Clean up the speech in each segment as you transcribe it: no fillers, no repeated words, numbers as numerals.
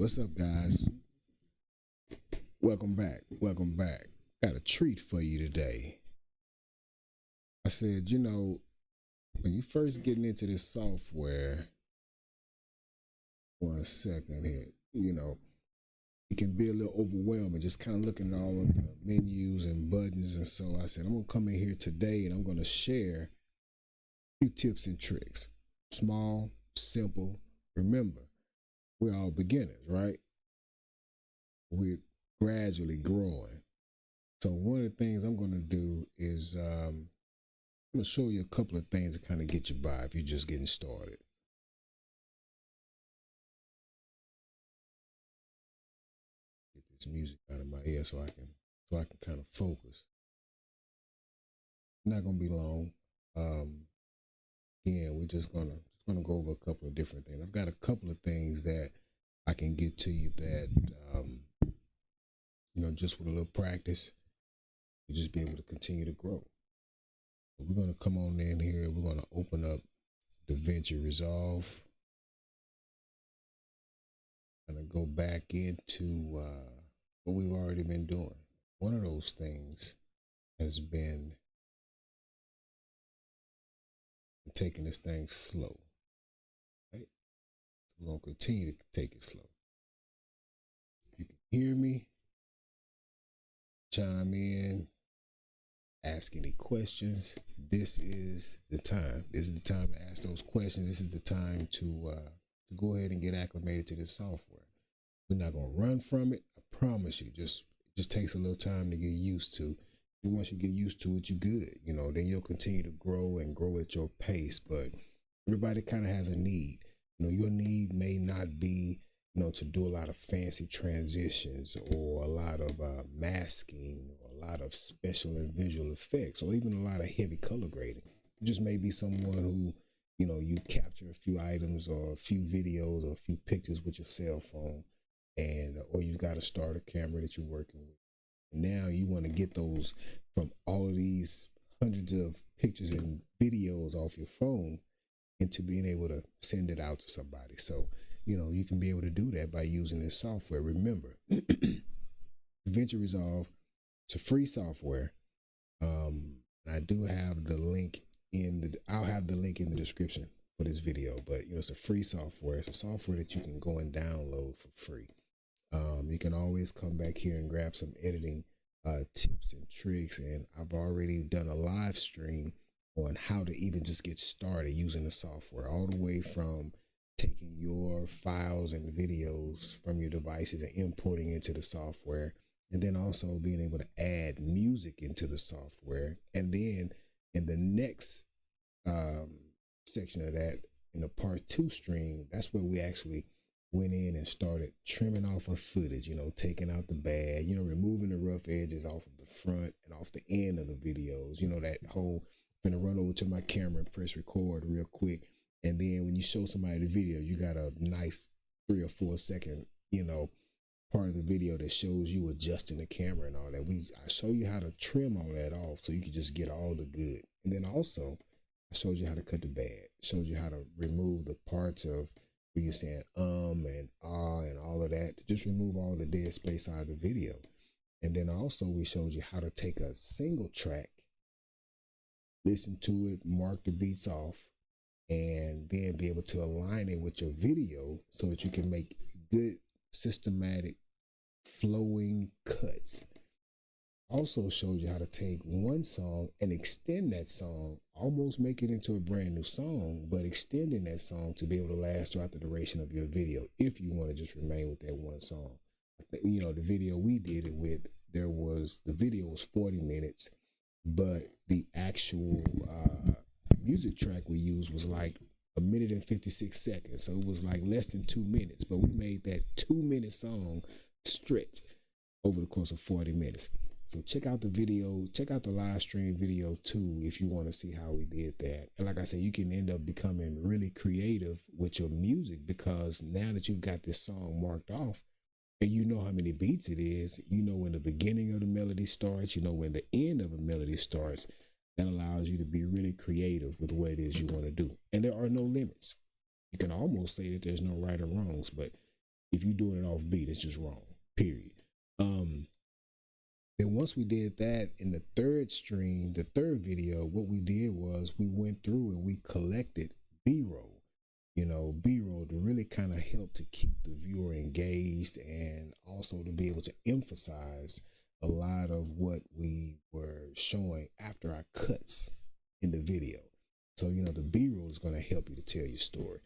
What's up, guys? Welcome back. Welcome back. Got a treat for you today. I said, when you first getting into this software, one second here, it can be a little overwhelming just kind of looking at all of the menus and buttons. And so I said, I'm going to come in here today and I'm going to share a few tips and tricks. Small, simple. Remember, we're all beginners, right? We're gradually growing. So one of the things I'm going to do is I'm going to show you a couple of things to kind of get you by if you're just getting started. Get this music out of my ear so I can kind of focus. Not going to be long. Again, we're just gonna go over a couple of different things. I've got a couple of things that I can get to you that just with a little practice, you'll just be able to continue to grow. So we're gonna come on in here. We're gonna open up DaVinci Resolve. I'm gonna go back into what we've already been doing. One of those things has been taking this thing slow. Right? So we're gonna continue to take it slow. If you can hear me, chime in, ask any questions. This is the time. This is the time to ask those questions. This is the time to go ahead and get acclimated to this software. We're not gonna run from it. I promise you. Just takes a little time to get used to. And once you get used to it, you're good. Then you'll continue to grow and grow at your pace. But everybody kind of has a need. Your need may not be to do a lot of fancy transitions or a lot of masking or a lot of special and visual effects or even a lot of heavy color grading. You just may be someone who, you capture a few items or a few videos or a few pictures with your cell phone or you've got a starter camera that you're working with. Now you want to get those from all of these hundreds of pictures and videos off your phone into being able to send it out to somebody. So, you can be able to do that by using this software. Remember, DaVinci Resolve, it's a free software. I do have the link I'll have the link in the description for this video, but it's a free software. It's a software that you can go and download for free. You can always come back here and grab some editing tips and tricks. And I've already done a live stream on how to even just get started using the software, all the way from taking your files and videos from your devices and importing into the software, and then also being able to add music into the software. And then in the next section of that, in the part 2 stream, that's where we actually went in and started trimming off our footage, taking out the bad, removing the rough edges off of the front and off the end of the videos, that whole, I'm gonna run over to my camera and press record real quick. And then when you show somebody the video, you got a nice 3 or 4 second, part of the video that shows you adjusting the camera and all that. I show you how to trim all that off so you can just get all the good. And then also I showed you how to cut the bad, showed you how to remove the parts of where you're saying and ah and all of that, to just remove all the dead space out of the video. And then also we showed you how to take a single track, listen to it, mark the beats off, and then be able to align it with your video so that you can make good, systematic, flowing cuts. Also showed you how to take one song and extend that song, almost make it into a brand new song, but extending that song to be able to last throughout the duration of your video if you want to just remain with that one song. The video we did it with, the video was 40 minutes, but the actual music track we used was like 1 minute and 56 seconds. So it was like less than 2 minutes, but we made that 2-minute song stretch over the course of 40 minutes. So check out the video, check out the live stream video too, if you want to see how we did that. And like I said, you can end up becoming really creative with your music, because now that you've got this song marked off and you know how many beats it is, when the beginning of the melody starts, when the end of a melody starts, that allows you to be really creative with what it is you want to do. And there are no limits. You can almost say that there's no right or wrongs, but If you're doing it off beat, it's just wrong. Period. Then once we did that in the third stream, the third video, what we did was we went through and we collected B-roll. B-roll to really kind of help to keep the viewer engaged and also to be able to emphasize a lot of what we were showing after our cuts in the video. So, the B-roll is going to help you to tell your story.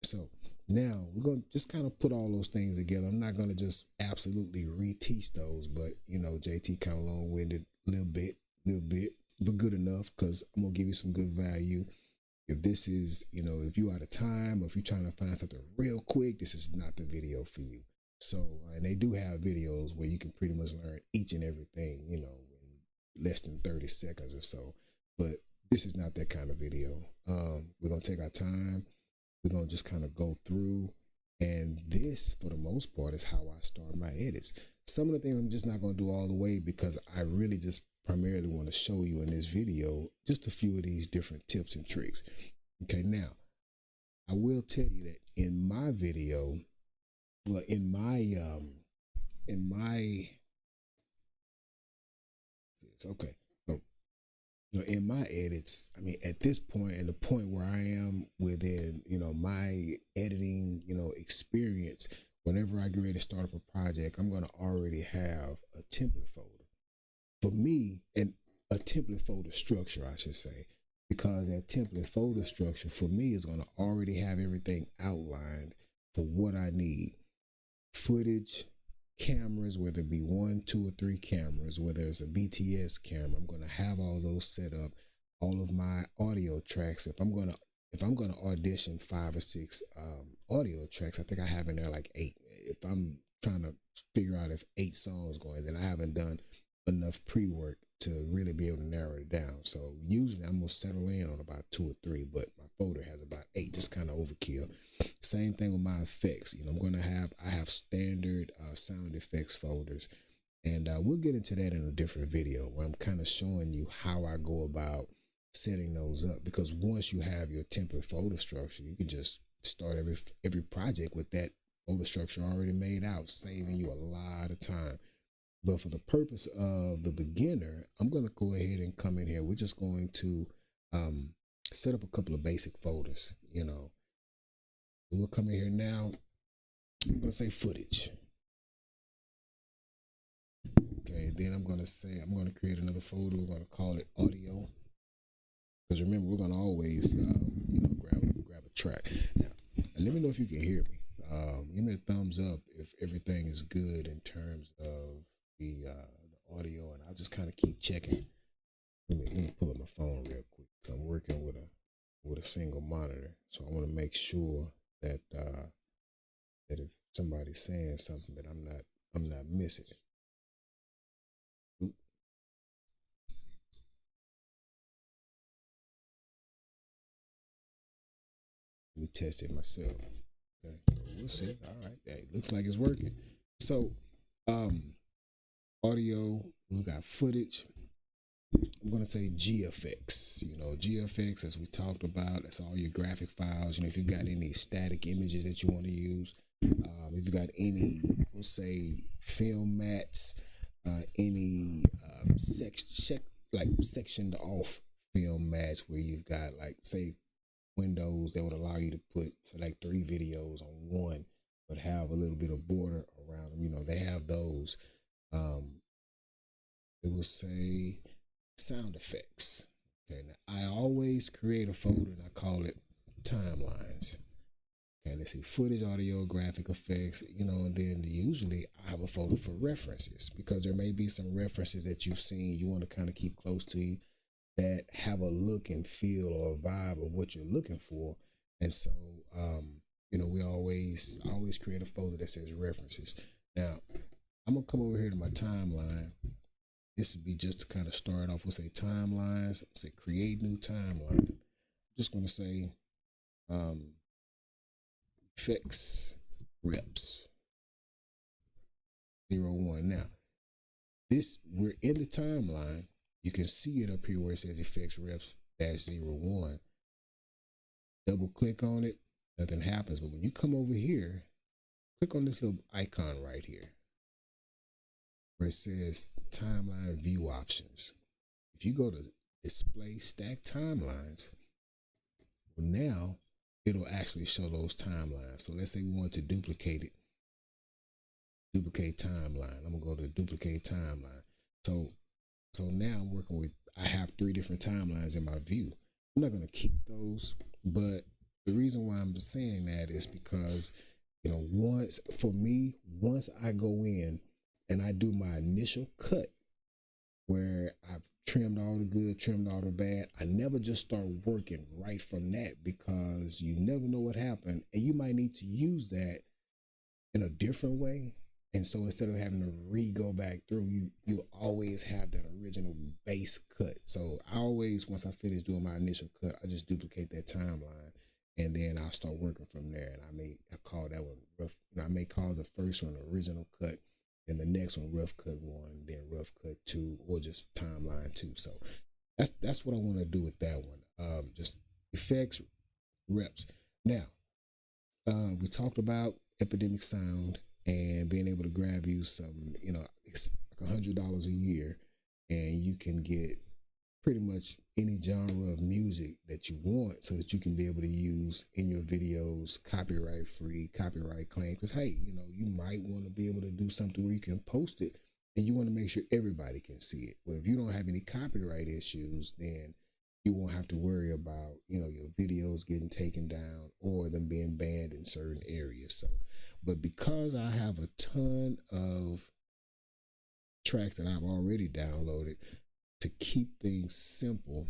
So now we're going to just kind of put all those things together. I'm not going to just absolutely reteach those, but, JT kind of long-winded a little bit, but good enough, because I'm going to give you some good value. If this is, if you're out of time or if you're trying to find something real quick, this is not the video for you. So, and they do have videos where you can pretty much learn each and everything, in less than 30 seconds or so. But this is not that kind of video. We're going to take our time. We're going to just kind of go through. And this, for the most part, is how I start my edits. Some of the things I'm just not going to do all the way because I really just primarily want to show you in this video just a few of these different tips and tricks. Okay, now, I will tell you that in my video, well, in my in my edits, I mean, at this point and the point where I am within, my editing, experience, whenever I get ready to start up a project, I'm going to already have a template folder. For me, and a template folder structure, I should say, because that template folder structure for me is going to already have everything outlined for what I need. Footage, cameras, whether it be 1, 2, or 3 cameras, whether it's a BTS camera, I'm going to have all those set up. All of my audio tracks, if I'm going to audition 5 or 6 audio tracks, I think I have in there like 8. If I'm trying to figure out if 8 songs going, then I haven't done enough pre-work to really be able to narrow it down. So usually I'm gonna settle in on about 2 or 3, but my folder has about 8, just kind of overkill. Same thing with my effects. I have standard sound effects folders, and we'll get into that in a different video where I'm kind of showing you how I go about setting those up. Because once you have your template folder structure, you can just start every project with that folder structure already made out, saving you a lot of time. But for the purpose of the beginner, I'm going to go ahead and come in here. We're just going to set up a couple of basic folders, We'll come in here now. I'm going to say footage. Okay, then I'm going to create another folder. We're going to call it audio. Because remember, we're going to always, grab a track. Now, let me know if you can hear me. Give me a thumbs up if everything is good in terms of the audio, and I'll just kind of keep checking. Let me pull up my phone real quick because I'm working with a single monitor, so I want to make sure that that if somebody's saying something that I'm not missing it. Oop. Let me test it myself. Okay, we'll see. All right, hey, looks like it's working. So, audio, we got footage. I'm going to say GFX. GFX, as we talked about, that's all your graphic files. If you've got any static images that you want to use, if you got any, we'll say, film mats, any sectioned off film mats where you've got, like, say, windows that would allow you to put, select 3 videos on one, but have a little bit of border around them. They have those. It will say sound effects. Okay, now I always create a folder and I call it timelines. Okay, let's see, footage, audio, graphic effects, and then usually I have a folder for references, because there may be some references that you've seen you want to kind of keep close to you that have a look and feel or a vibe of what you're looking for. And so, we always create a folder that says references. Now, I'm going to come over here to my timeline. This would be just to kind of start off. We'll say timelines. Say create new timeline. I'm just going to say effects reps 01. Now, we're in the timeline. You can see it up here where it says effects reps -01. Double click on it, nothing happens. But when you come over here, click on this little icon right here where it says timeline view options. If you go to display stack timelines, well, now it'll actually show those timelines. So let's say we want to duplicate it, duplicate timeline. I'm gonna go to duplicate timeline. So now I'm working with, I have 3 different timelines in my view. I'm not gonna keep those, but the reason why I'm saying that is because, you know, once I go in and I do my initial cut where I've trimmed all the good, trimmed all the bad, I never just start working right from that, because you never know what happened and you might need to use that in a different way. And so instead of having to go back through, you always have that original base cut. So I always, once I finish doing my initial cut, I just duplicate that timeline, and then I'll start working from there. And I call that one rough. I may call the first one original cut, then the next one rough cut 1, then rough cut 2, or just timeline 2. So that's what I want to do with that one. Just effects, reps. Now, we talked about epidemic sound and being able to grab you some, you know, it's like $100 a year, and you can get pretty much any genre of music that you want, so that you can be able to use in your videos, copyright free, copyright claim. Because hey, you know, you might want to be able to do something where you can post it and you want to make sure everybody can see it. Well, if you don't have any copyright issues, then you won't have to worry about, you know, your videos getting taken down or them being banned in certain areas. So, but because I have a ton of tracks that I've already downloaded, to keep things simple,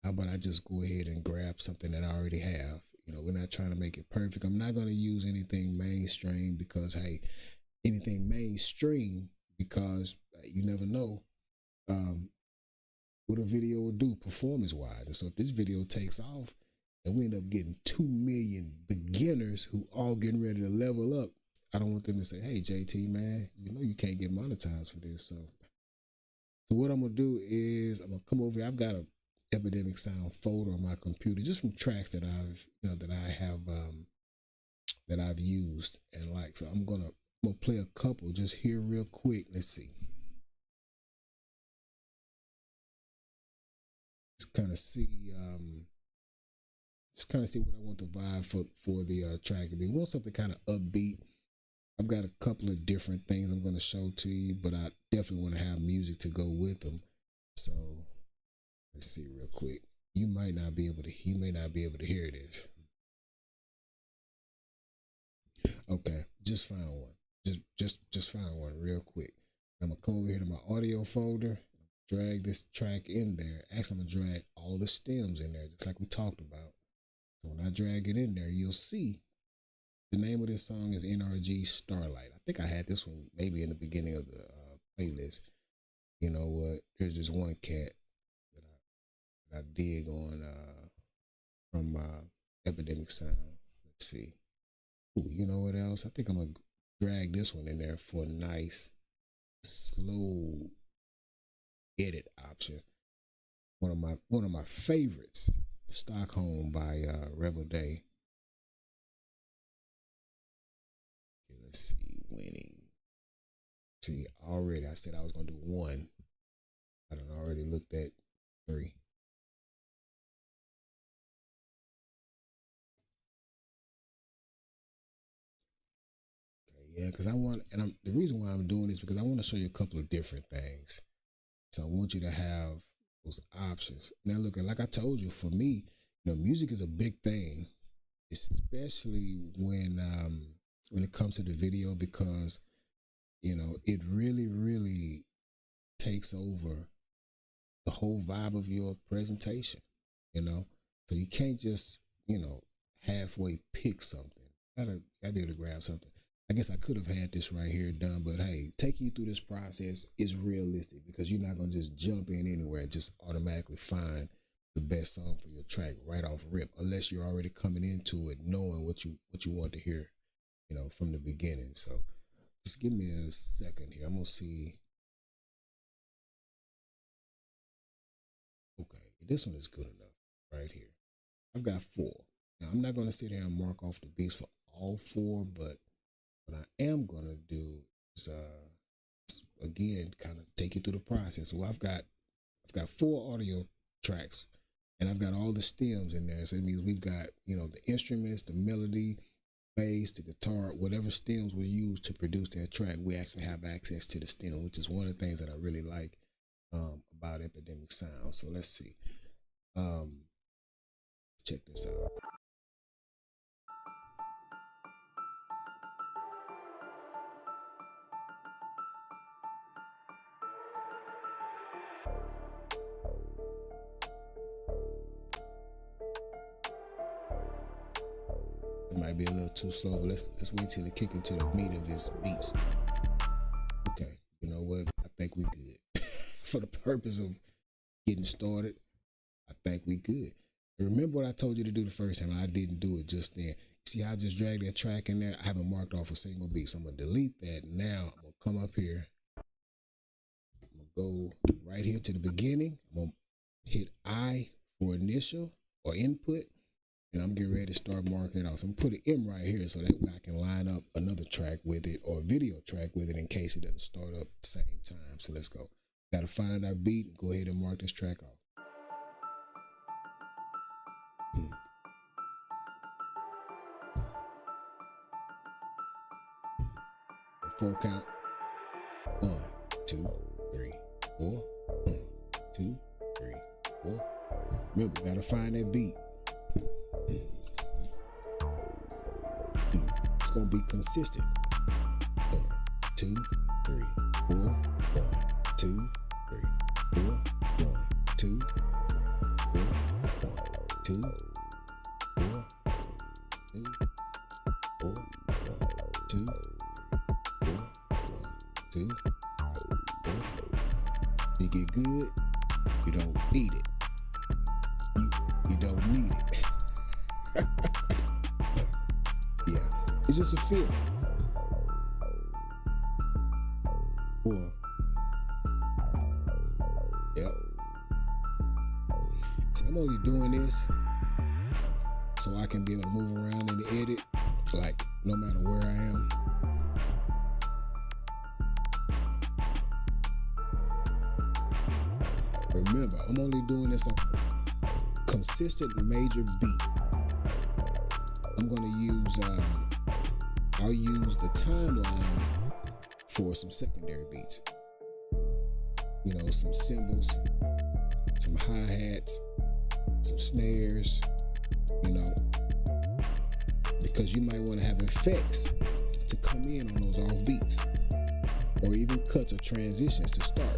how about I just go ahead and grab something that I already have? You know, we're not trying to make it perfect. I'm not going to use anything mainstream, because hey, anything mainstream, because you never know what a video will do performance wise. And so if this video takes off and we end up getting 2 million beginners who all getting ready to level up, I don't want them to say, hey, JT, man, you know you can't get monetized for this. So what I'm gonna do is I'm gonna come over here. I've got a epidemic sound folder on my computer, just from tracks that I've used and like. So I'm gonna play a couple just here real quick. Let's see. Just kind of see what I want the vibe for the track to be. We want something kind of upbeat. I've got a couple of different things I'm going to show to you, but I definitely want to have music to go with them. So let's see real quick. You may not be able to hear this. Okay, just find one. Just find one real quick. I'm gonna come over here to my audio folder, drag this track in there. Actually, I'm gonna drag all the stems in there, just like we talked about. So when I drag it in there, you'll see the name of this song is NRG Starlight. I think I had this one maybe in the beginning of the playlist. You know what? There's this one cat that I dig on from Epidemic Sound. Let's see. Ooh, you know what else? I think I'm gonna drag this one in there for a nice slow edit option. One of my favorites, Stockholm by Revel Day. Let's see, winning. See, already I said I was gonna do 1. I done already looked at 3. Okay, yeah, because I want, and the reason why I'm doing this because I want to show you a couple of different things. So I want you to have those options. Now, look, like I told you, for me, you know, music is a big thing, especially when it comes to the video, because you know it really takes over the whole vibe of your presentation. You know, so you can't just, you know, halfway pick something. Gotta be able to grab something. I guess I could have had this right here done, but hey, taking you through this process is realistic, because you're not gonna just jump in anywhere and just automatically find the best song for your track right off rip, unless you're already coming into it knowing what you want to hear, you know, from the beginning. So just give me a second here. I'm gonna see. Okay, this one is good enough right here. I've got 4. Now I'm not gonna sit here and mark off the beats for all 4, but what I am gonna do is again kind of take you through the process. So I've got 4 audio tracks, and I've got all the stems in there. So it means we've got, you know, the instruments, the melody, bass, the guitar, whatever stems we use to produce that track. We actually have access to the stem, which is one of the things that I really like about Epidemic Sound. So let's see. Check this out. It might be a little too slow, but let's wait till it kick into the meat of his beats. Okay, you know what? I think we good. For the purpose of getting started, I think we good. Remember what I told you to do the first time, and I didn't do it just then. See how I just dragged that track in there? I haven't marked off a single beat, so I'm gonna delete that. Now I'm gonna come up here. I'm gonna go right here to the beginning. I'm gonna hit I for initial or input, and I'm getting ready to start marking it out. So I'm gonna put an M right here so that way I can line up another track with it or a video track with it in case it doesn't start up at the same time. So let's go. Gotta find our beat and go ahead and mark this track off. 4 count. 1, 2, 3, 4. 1, 2, 3, 4. Remember, gotta find that beat. It's gonna be consistent. 1, 2, 3, 4. 1, 2, 3, 4. 1, 2, 3, 4. 1, 2, 4. 2, 4. 1, 2. 2, 4. You get good, you don't need it. You don't need it. Yeah, it's just a feeling. 4. Yep. So I'm only doing this so I can be able to move around in the edit, like no matter where I am. Remember, I'm only doing this on a consistent major beat. I'm gonna use, I'll use the timeline for some secondary beats. You know, some cymbals, some hi-hats, some snares, you know, because you might want to have effects to come in on those off beats, or even cuts or transitions to start.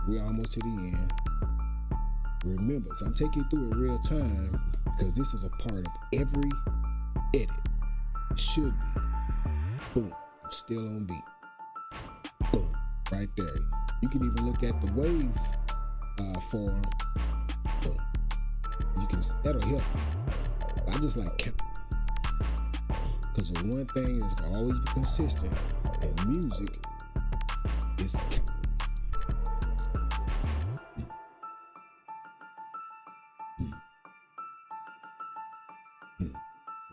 We're almost to the end. Remember, so I'm taking you through it real time because this is a part of every edit. It should be. Boom, I'm still on beat. Boom, right there. You can even look at the wave form. Boom. You can, that'll help. I just like counting. Because the one thing that's gonna always be consistent in music is counting.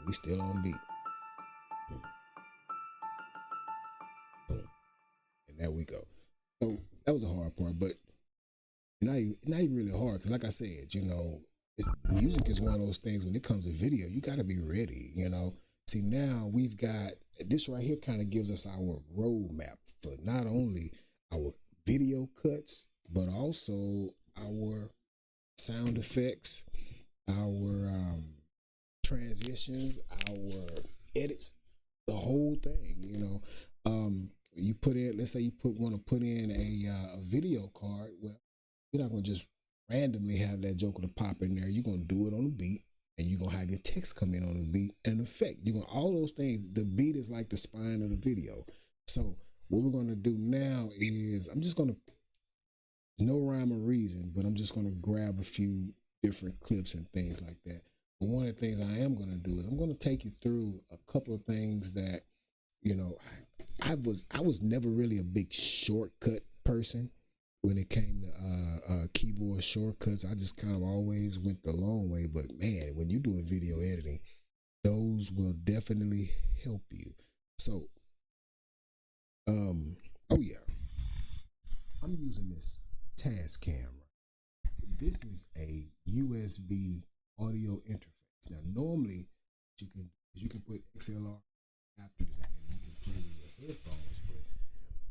We still on beat. Boom. And there we go. So that was a hard part, but not even really hard, because like I said, you know, music is one of those things when it comes to video, you got to be ready, you know. See, now we've got, this right here kind of gives us our roadmap for not only our video cuts, but also our sound effects, our transitions, our edits, the whole thing, you know. You put in, let's say you want to put in a video card. Well, you're not going to just randomly have that joker to pop in there. You're going to do it on the beat, and you're going to have your text come in on the beat and effect. You're going to, all those things, the beat is like the spine of the video. So what we're going to do now is, I'm just going to, no rhyme or reason, but I'm just going to grab a few different clips and things like that. But one of the things I am going to do is I'm going to take you through a couple of things that, you know, I was never really a big shortcut person when it came to keyboard shortcuts. I just kind of always went the long way. But man, when you're doing video editing, those will definitely help you. So, oh yeah, I'm using this task camera. This is a USB audio interface. Now, normally, you can put XLR adapters in and you can play with your headphones, but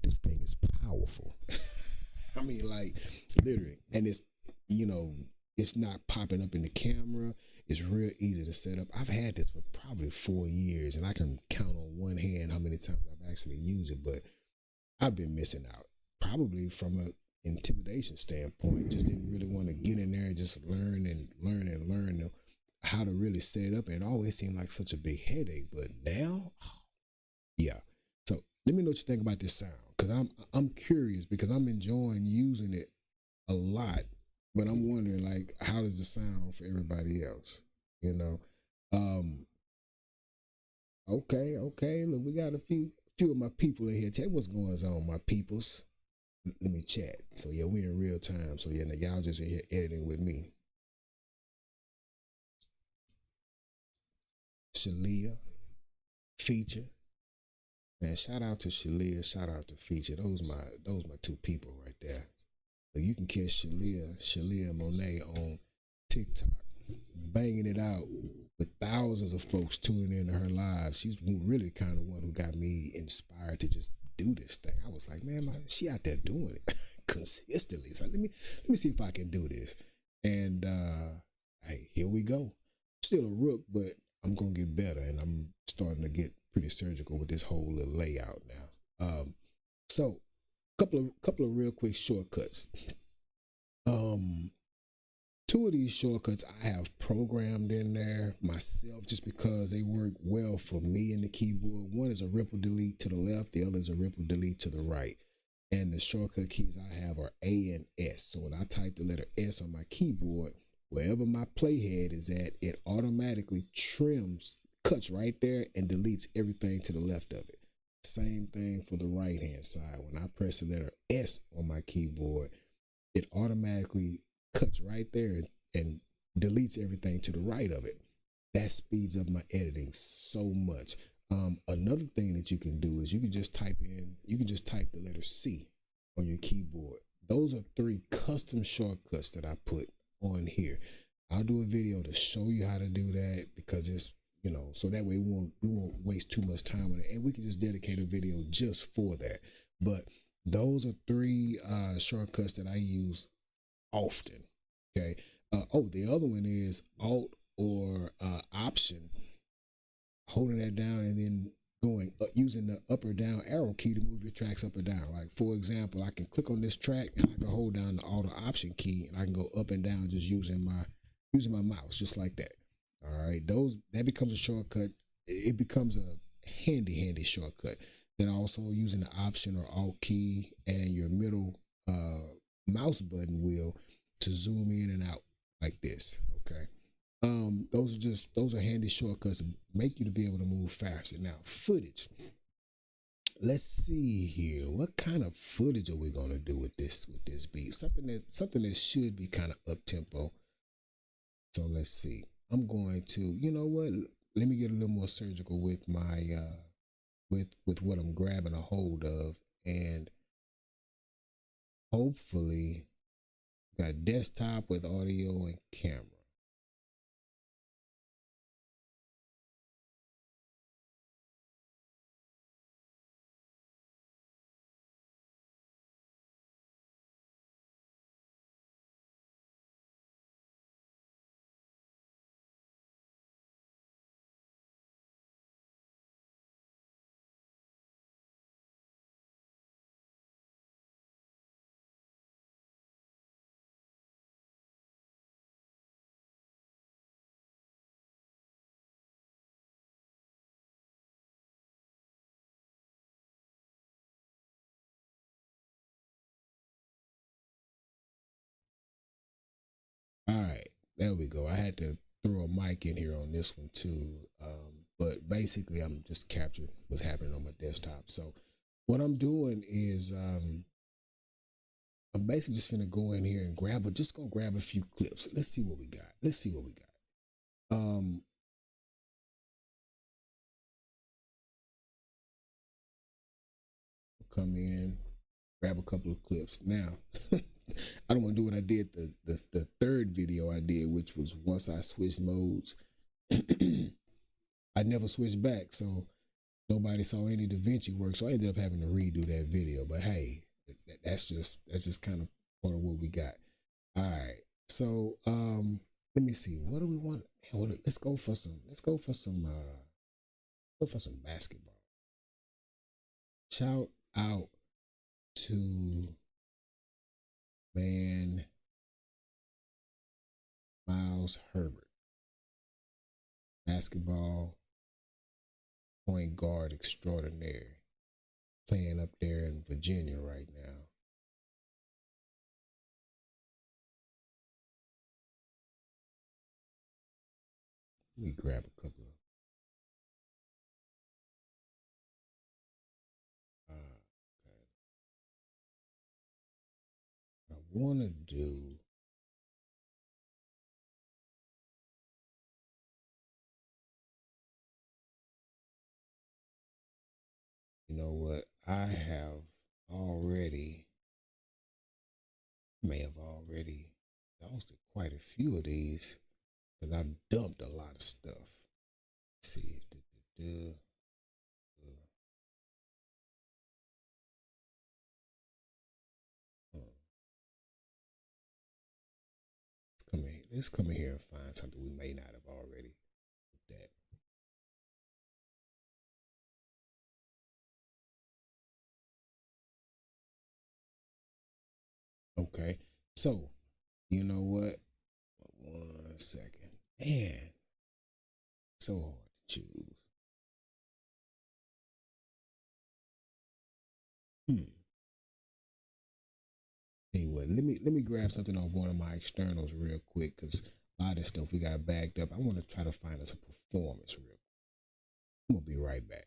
this thing is powerful. I mean, like literally, and it's not popping up in the camera. It's real easy to set up. I've had this for probably 4 years, and I can count on one hand how many times I've actually used it. But I've been missing out, probably from a intimidation standpoint. Just didn't really want to get in there and just learn how to really set it up. And it always seemed like such a big headache. But now, yeah. So let me know what you think about this sound, because I'm curious, because I'm enjoying using it a lot, but I'm wondering, like, how does it sound for everybody else? You know. Okay. Look, we got a few of my people in here. Tell me what's going on, my peoples. Let me chat. So yeah, we in real time. So yeah, now y'all just in here editing with me. Shalia, Feature. Man, shout out to Shalia, shout out to Feature. Those my two people right there. So you can catch Shalia Monet on TikTok, banging it out with thousands of folks tuning into her live. She's really kind of one who got me inspired to just do this thing. I was like, man, she out there doing it consistently. So let me see if I can do this. And hey, here we go. Still a rook, but I'm gonna get better, and I'm starting to get pretty surgical with this whole little layout now. So couple of real quick shortcuts. Two of these shortcuts I have programmed in there myself just because they work well for me in the keyboard. One is a ripple delete to the left, the other is a ripple delete to the right. And the shortcut keys I have are A and S. So when I type the letter S on my keyboard, wherever my playhead is at, it automatically cuts right there and deletes everything to the left of it. Same thing for the right hand side. When I press the letter S on my keyboard, it automatically cuts right there and deletes everything to the right of it. That speeds up my editing so much. Another thing that you can do is you can just type the letter C on your keyboard. Those are 3 custom shortcuts that I put on here. I'll do a video to show you how to do that, because it's, so that way we won't waste too much time on it, and we can just dedicate a video just for that. But those are 3 shortcuts that I use often. Okay. The other one is Alt or Option, holding that down and then using the up or down arrow key to move your tracks up or down. Like, for example, I can click on this track and I can hold down the Alt or Option key, and I can go up and down just using my mouse, just like that. All right, that becomes a shortcut. It becomes a handy shortcut. Then also using the Option or Alt key and your middle mouse button wheel to zoom in and out like this. Okay. Those are handy shortcuts to make you to be able to move faster. Now, footage. Let's see here. What kind of footage are we gonna do with this beat? Something that should be kind of up tempo. So let's see. I'm going to, you know what? Let me get a little more surgical with my with what I'm grabbing a hold of, and hopefully got desktop with audio and camera. All right, there we go. I had to throw a mic in here on this one too. But basically I'm just capturing what's happening on my desktop. So what I'm doing is I'm basically just gonna go in here and grab a few clips. Let's see what we got. come in, grab a couple of clips. Now, I don't want to do what I did the third video I did, which was once I switched modes, I never switched back, so nobody saw any DaVinci work. So I ended up having to redo that video. But hey, that's just kind of part of what we got. All right, so let me see. What do we want? Let's go for some basketball. Shout out to man Miles Herbert, basketball point guard extraordinaire, playing up there in Virginia right now. Let me grab a couple of okay. I want to do you know what? I may have already exhausted quite a few of these because I've dumped a lot of stuff. Let's see. Let's come in here and find something we may not have already looked at. Okay, so you know what? 1 second. Man, so hard to choose. Tell you what, let me grab something off one of my externals real quick, because a lot of this stuff we got bagged up. I want to try to find us a performance real quick. I'm gonna be right back.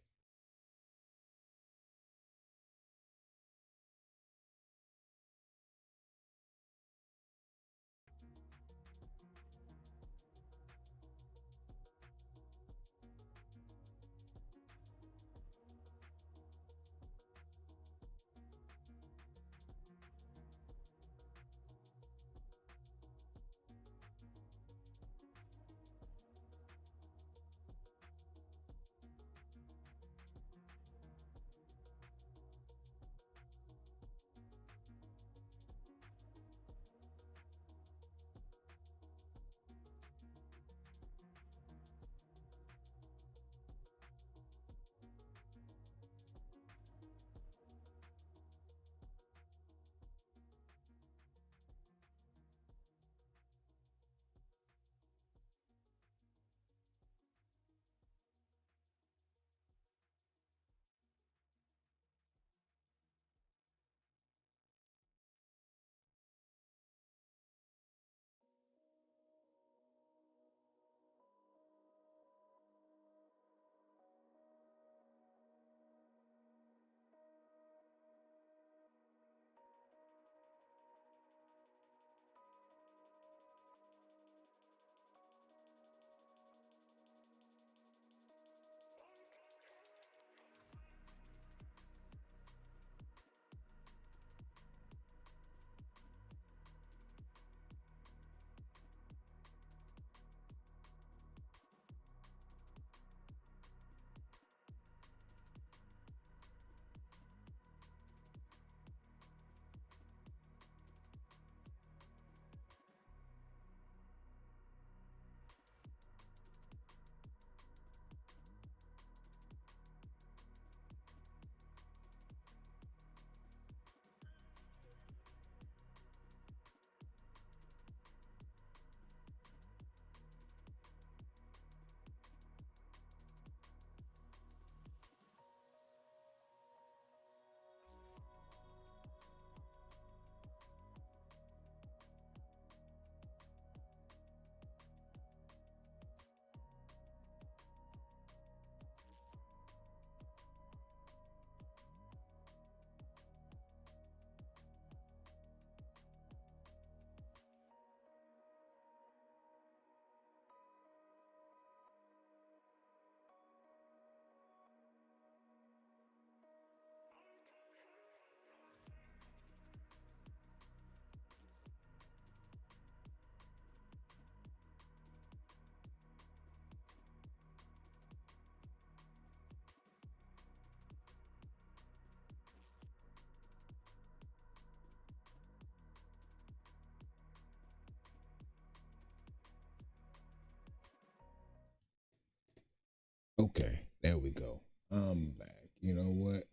Okay, there we go. I'm back. You know what?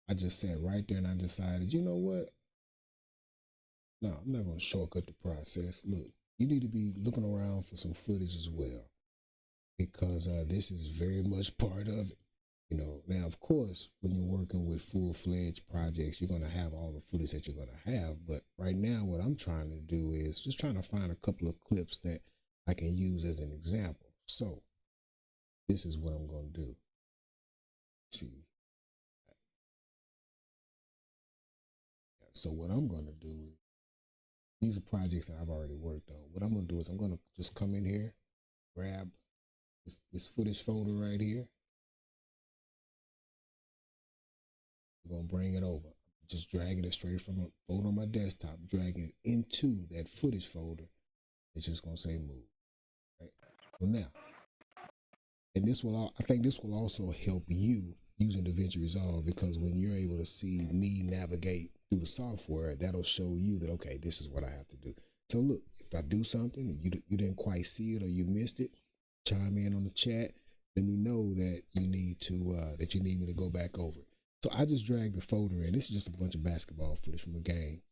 I just sat right there and I decided, you know what? No, I'm not going to shortcut the process. Look, you need to be looking around for some footage as well, because this is very much part of it. You know, now, of course, when you're working with full-fledged projects, you're going to have all the footage that you're going to have. But right now, what I'm trying to do is just trying to find a couple of clips that I can use as an example. So this is what I'm going to do. Let's see. So what I'm going to do is, these are projects that I've already worked on. What I'm going to do is I'm going to just come in here, grab this footage folder right here. We're going to bring it over. Just dragging it straight from a folder on my desktop, dragging it into that footage folder. It's just going to say move. Right? So now, and this will, I think this will also help you using DaVinci Resolve, because when you're able to see me navigate through the software, that'll show you that, okay, this is what I have to do. So look, if I do something and you didn't quite see it or you missed it, chime in on the chat. Let me know that you need to that you need me to go back over it. So I just dragged the folder in. This is just a bunch of basketball footage from a game.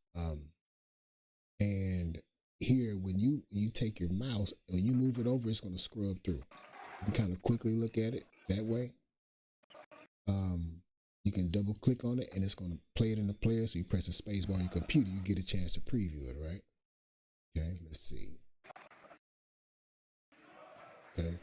And here, when you take your mouse and you move it over, it's going to scrub through. You can kind of quickly look at it that way. You can double click on it and it's going to play it in the player. So you press the space bar on your computer, you get a chance to preview it, right? Okay, let's see. Okay.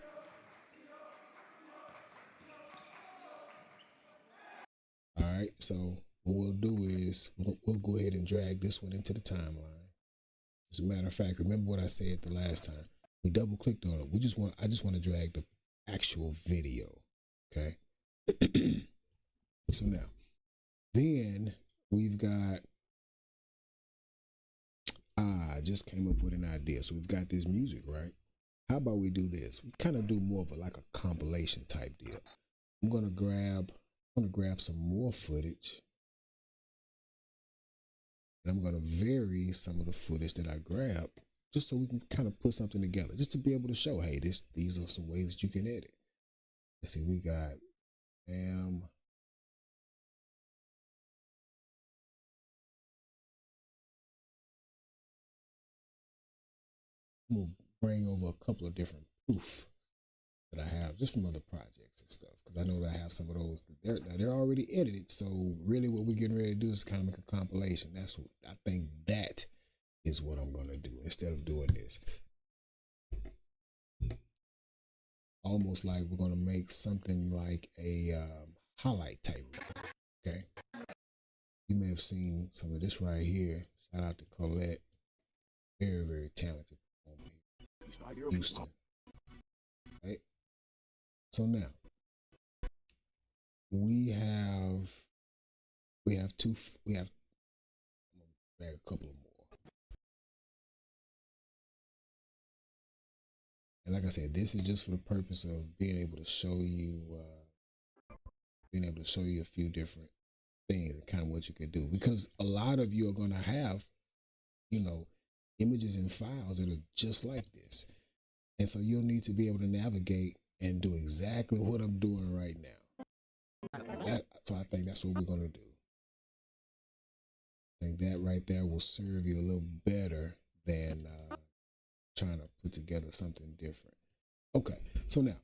All right, so what we'll do is we'll go ahead and drag this one into the timeline. As a matter of fact, remember what I said the last time. We double clicked on it. I just want to drag the actual video. Okay. So now, then we've got, I just came up with an idea. So we've got this music, right? How about we do this? We kind of do more of like a compilation type deal. I'm gonna grab some more footage. And I'm gonna vary some of the footage that I grabbed, just so we can kind of put something together, just to be able to show, hey, these are some ways that you can edit. Let's see, we got I'm gonna bring over a couple of different proof that I have just from other projects and stuff, because I know that I have some of those. They're already edited, so really what we're getting ready to do is kind of make a compilation. That's what I think, that is what I'm gonna do instead of doing this. Almost like we're gonna make something like a highlight type. Okay, you may have seen some of this right here. Shout out to Colette, very, very talented. Houston. Right. So now we have a couple of more. And like I said, this is just for the purpose of being able to show you a few different things and kind of what you can do, because a lot of you are going to have, images and files that are just like this. And so you'll need to be able to navigate and do exactly what I'm doing right now. So I think that's what we're going to do. I think that right there will serve you a little better than trying to put together something different. Okay, so now,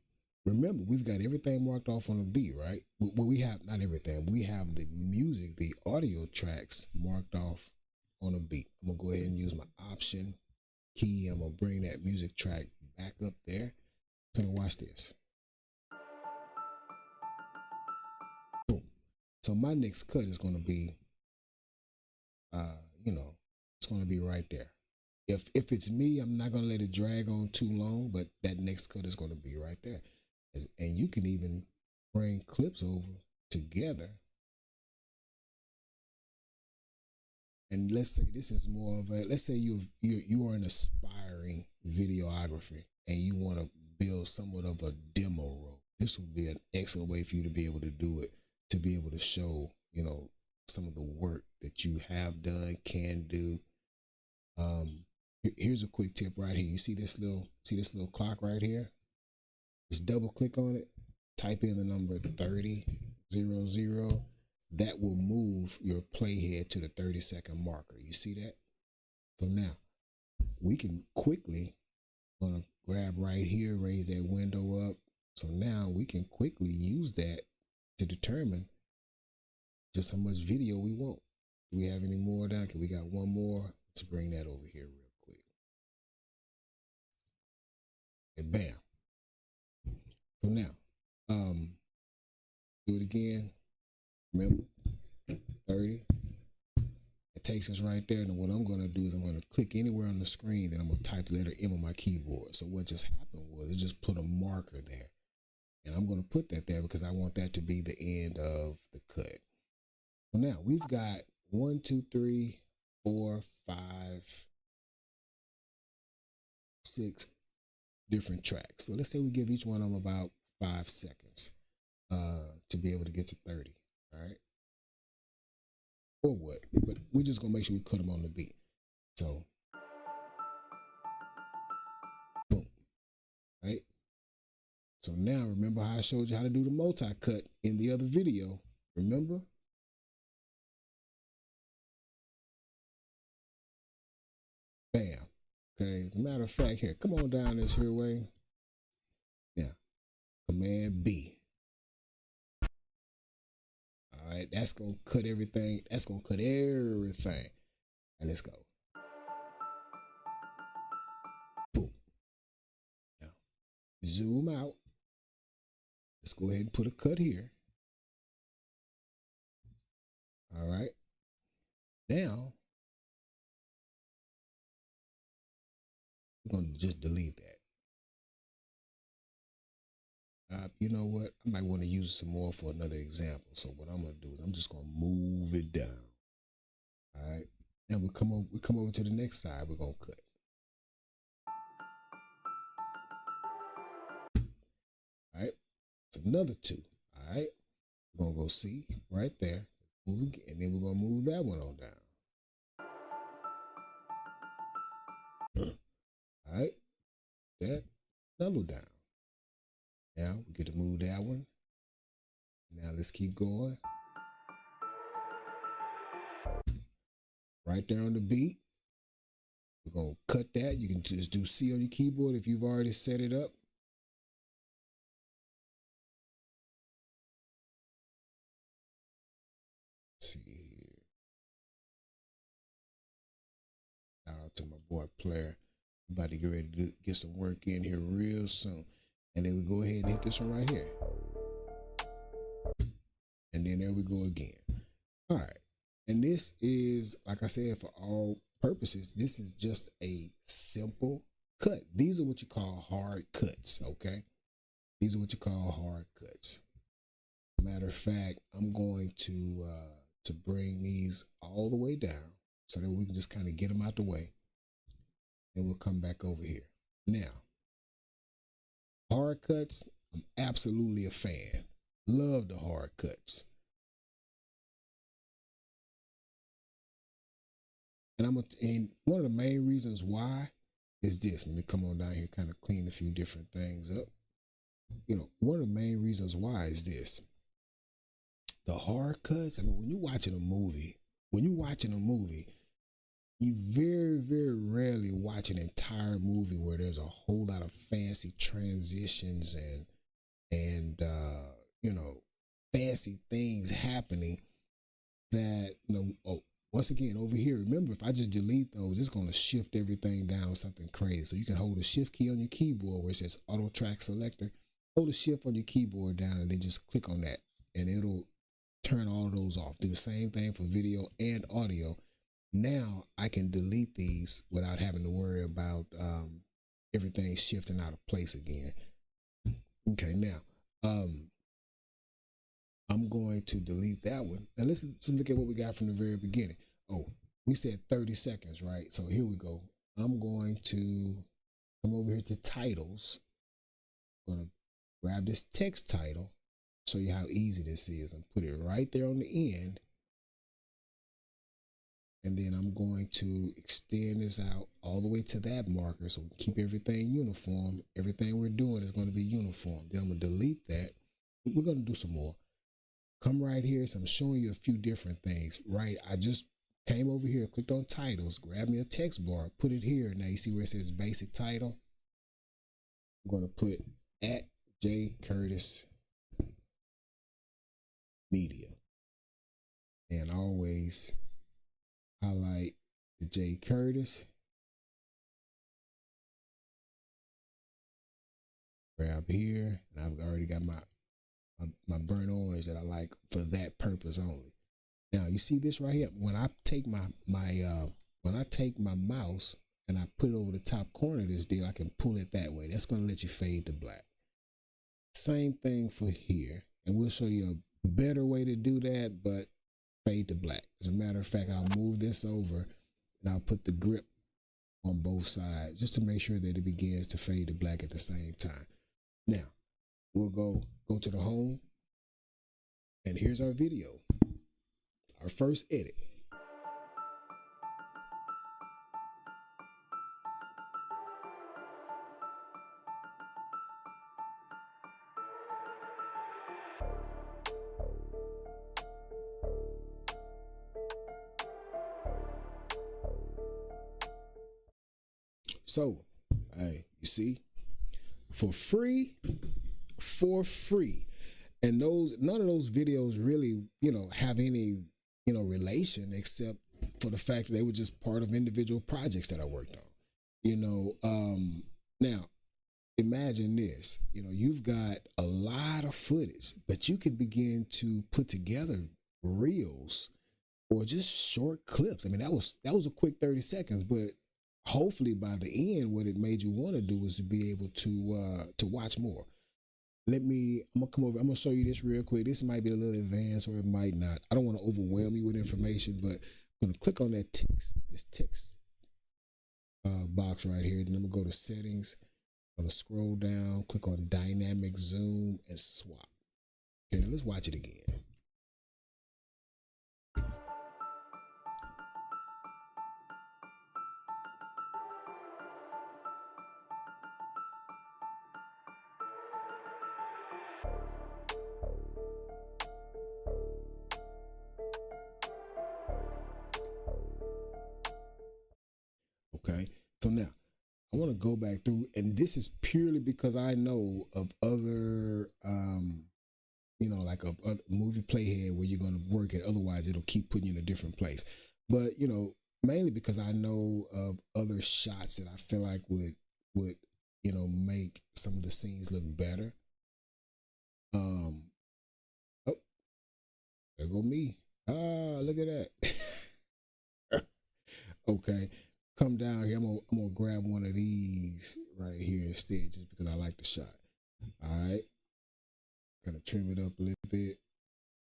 remember, we've got everything marked off on a beat, right? Well, we have, not everything, we have the music, the audio tracks marked off on a beat. I'm gonna go ahead and use my option key. I'm gonna bring that music track back up there. I'm gonna watch this. Boom. So my next cut is gonna be, it's gonna be right there. If it's me, I'm not gonna let it drag on too long, but that next cut is gonna be right there. And you can even bring clips over together. And let's say this is more of a, let's say you are an aspiring videographer and you want to build somewhat of a demo role. This would be an excellent way for you to be able to do it, to be able to show, some of the work that you have done, can do. Here's a quick tip right here. You see this little clock right here? Just double click on it. type in the number 3000, that will move your playhead to the 30-second marker. You see that? So now we can quickly, gonna grab right here, raise that window up. So now we can quickly use that to determine just how much video we want. Do we have any more down? Cause we got one more. Let's bring that over here real quick. And bam. So now, do it again. Remember, 30. It takes us right there. And what I'm going to do is I'm going to click anywhere on the screen, then I'm going to type the letter M on my keyboard. So what just happened was it just put a marker there. And I'm going to put that there because I want that to be the end of the cut. So now we've got 1, 2, 3, 4, 5, 6 different tracks. So let's say we give each one of them about 5 seconds to be able to get to 30. All right. Or what? But we're just gonna make sure we cut them on the beat. So boom. Right. So now remember how I showed you how to do the multi-cut in the other video. Remember? Bam. Okay, as a matter of fact, here, come on down this here way. Yeah. Command B. All right, that's gonna cut everything. That's gonna cut everything. And let's go. Boom. Now, zoom out. Let's go ahead and put a cut here. All right. Now, we're gonna just delete that. You know what? I might want to use some more for another example. So what I'm gonna do is I'm just gonna move it down. All right. Now we come over to the next side. We're gonna cut. All right. It's another 2. All right. We're gonna go C right there. Move again, and then we're gonna move that one on down. All right. That another down. Now we get to move that one. Now let's keep going. Right there on the beat. We're going to cut that. You can just do C on your keyboard if you've already set it up. Let's see here. Shout out to my boy Player. About to get ready to get some work in here real soon. And then we go ahead and hit this one right here. And then there we go again. All right. And this is, like I said, for all purposes, this is just a simple cut. These are what you call hard cuts, okay? These are what you call hard cuts. Matter of fact, I'm going to bring these all the way down so that we can just kind of get them out the way. And we'll come back over here. Now, hard cuts, I'm absolutely a fan. Love the hard cuts. And one of the main reasons why is this. Let me come on down here, kind of clean a few different things up. You know, one of the main reasons why is this. The hard cuts, I mean, when you're watching a movie, you very, very rarely watch an entire movie where there's a whole lot of fancy transitions and you know, fancy things happening that, you know, oh, once again, over here, remember, if I just delete those, it's going to shift everything down something crazy. So you can hold the shift key on your keyboard where it says auto track selector, hold the shift on your keyboard down and then just click on that and it'll turn all of those off. Do the same thing for video and audio. Now I can delete these without having to worry about everything shifting out of place again. Okay, now I'm going to delete that one. Now let's look at what we got from the very beginning. Oh, we said 30 seconds, right? So here we go. I'm going to come over here to titles. I'm going to grab this text title, show you how easy this is, and put it right there on the end. And then I'm going to extend this out all the way to that marker so we keep everything uniform. Everything we're doing is going to be uniform. Then I'm going to delete that. We're gonna do some more. Come right here. So I'm showing you a few different things, right? I just came over here, clicked on titles, grabbed me a text bar, put it here. Now you see where it says basic title. I'm gonna put at JCurtisMedia. And always highlight the J Curtis. Grab here, and I've already got my burnt orange that I like for that purpose only. Now you see this right here. When I take my mouse and I put it over the top corner of this deal, I can pull it that way. That's gonna let you fade to black. Same thing for here, and we'll show you a better way to do that, but fade to black. As a matter of fact, I'll move this over and I'll put the grip on both sides just to make sure that it begins to fade to black at the same time. Now we'll go to the home, and here's our video, our first edit. So, hey, you see, for free, and none of those videos really, have any, relation except for the fact that they were just part of individual projects that I worked on. Now imagine this, you've got a lot of footage, but you could begin to put together reels or just short clips. I mean, that was a quick 30 seconds, but hopefully by the end, what it made you want to do is to be able to watch more. I'm gonna come over, I'm gonna show you this real quick. This might be a little advanced or it might not. I don't want to overwhelm you with information, but I'm gonna click on that this text box right here. Then I'm gonna go to settings. I'm gonna scroll down, click on dynamic zoom and swap. Okay, now let's watch it again. Okay, so now I want to go back through, and this is purely because I know of other, like a movie playhead where you're going to work it. Otherwise, it'll keep putting you in a different place. But mainly because I know of other shots that I feel like would make some of the scenes look better. Oh, there go me. Ah, look at that. Okay. Come down here. I'm gonna grab one of these right here instead, just because I like the shot. All right, gonna trim it up a little bit.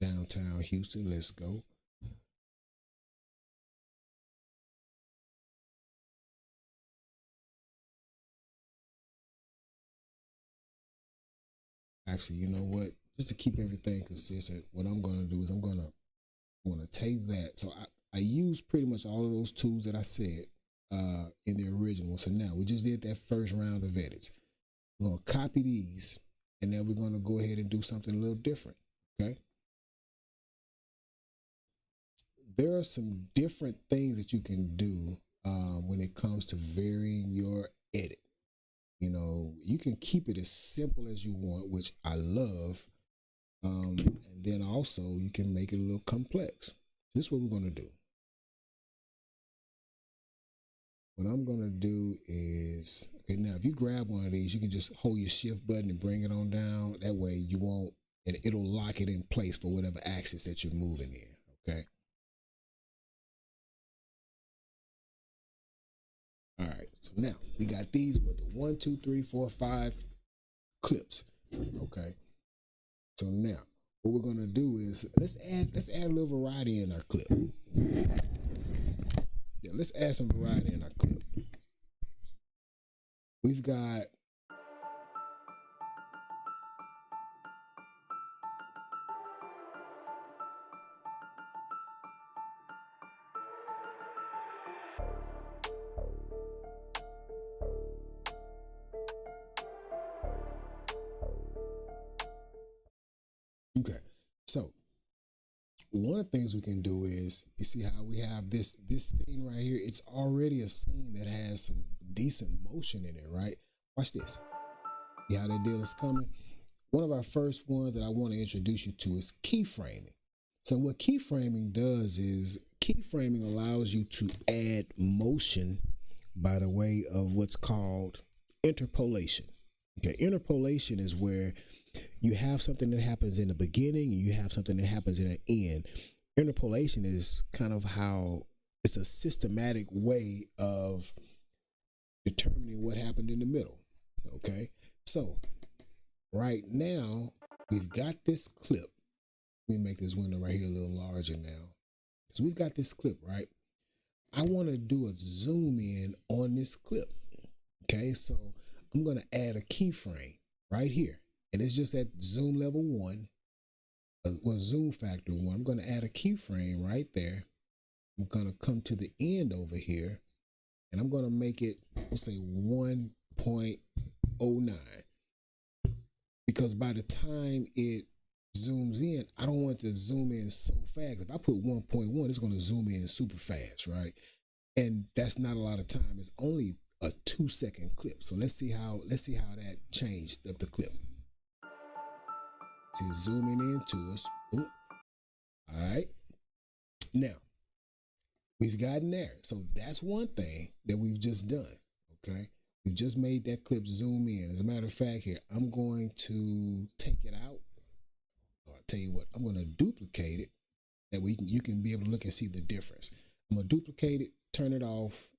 Downtown Houston, let's go. Actually, you know what? Just to keep everything consistent, what I'm gonna do is I'm gonna take that. So I use pretty much all of those tools that I said in the original. So now we just did that first round of edits. We're gonna copy these, and then we're gonna go ahead and do something a little different. Okay. There are some different things that you can do when it comes to varying your edit. You can keep it as simple as you want, which I love. And then also you can make it a little complex. This is what we're going to do. What I'm going to do is, okay, now if you grab one of these, you can just hold your shift button and bring it on down. That way you won't, and it'll lock it in place for whatever axis that you're moving in, okay? All right, so now we got these with the 1, 2, 3, 4, 5 clips, okay? So now what we're gonna do is let's add a little variety in our clip. Yeah, let's add some variety in our clip. We've got one of the things we can do is, you see how we have this scene right here. It's already a scene that has some decent motion in it, right? Watch this. See how that deal is coming? One of our first ones that I want to introduce you to is keyframing. So what keyframing does is, keyframing allows you to add motion by the way of what's called interpolation. Okay, interpolation is where you have something that happens in the beginning and you have something that happens in the end. Interpolation is kind of how it's a systematic way of determining what happened in the middle. Okay, so right now we've got this clip. Let me make this window right here a little larger now. So we've got this clip, right? I want to do a zoom in on this clip. Okay, so I'm going to add a keyframe right here. And it's just at zoom level 1, or zoom factor 1. I'm going to add a keyframe right there. I'm going to come to the end over here, and I'm going to make it, let's say 1.09. Because by the time it zooms in, I don't want to zoom in so fast. If I put 1.1, it's going to zoom in super fast, right? And that's not a lot of time. It's only a 2-second clip. So let's see how that changed up the clip. See, zooming into us. Boom. All right. Now, we've gotten there. So that's one thing that we've just done. Okay. We've just made that clip zoom in. As a matter of fact, here, I'm going to take it out. I'll tell you what, I'm going to duplicate it. That way you can be able to look and see the difference. I'm going to duplicate it, turn it off.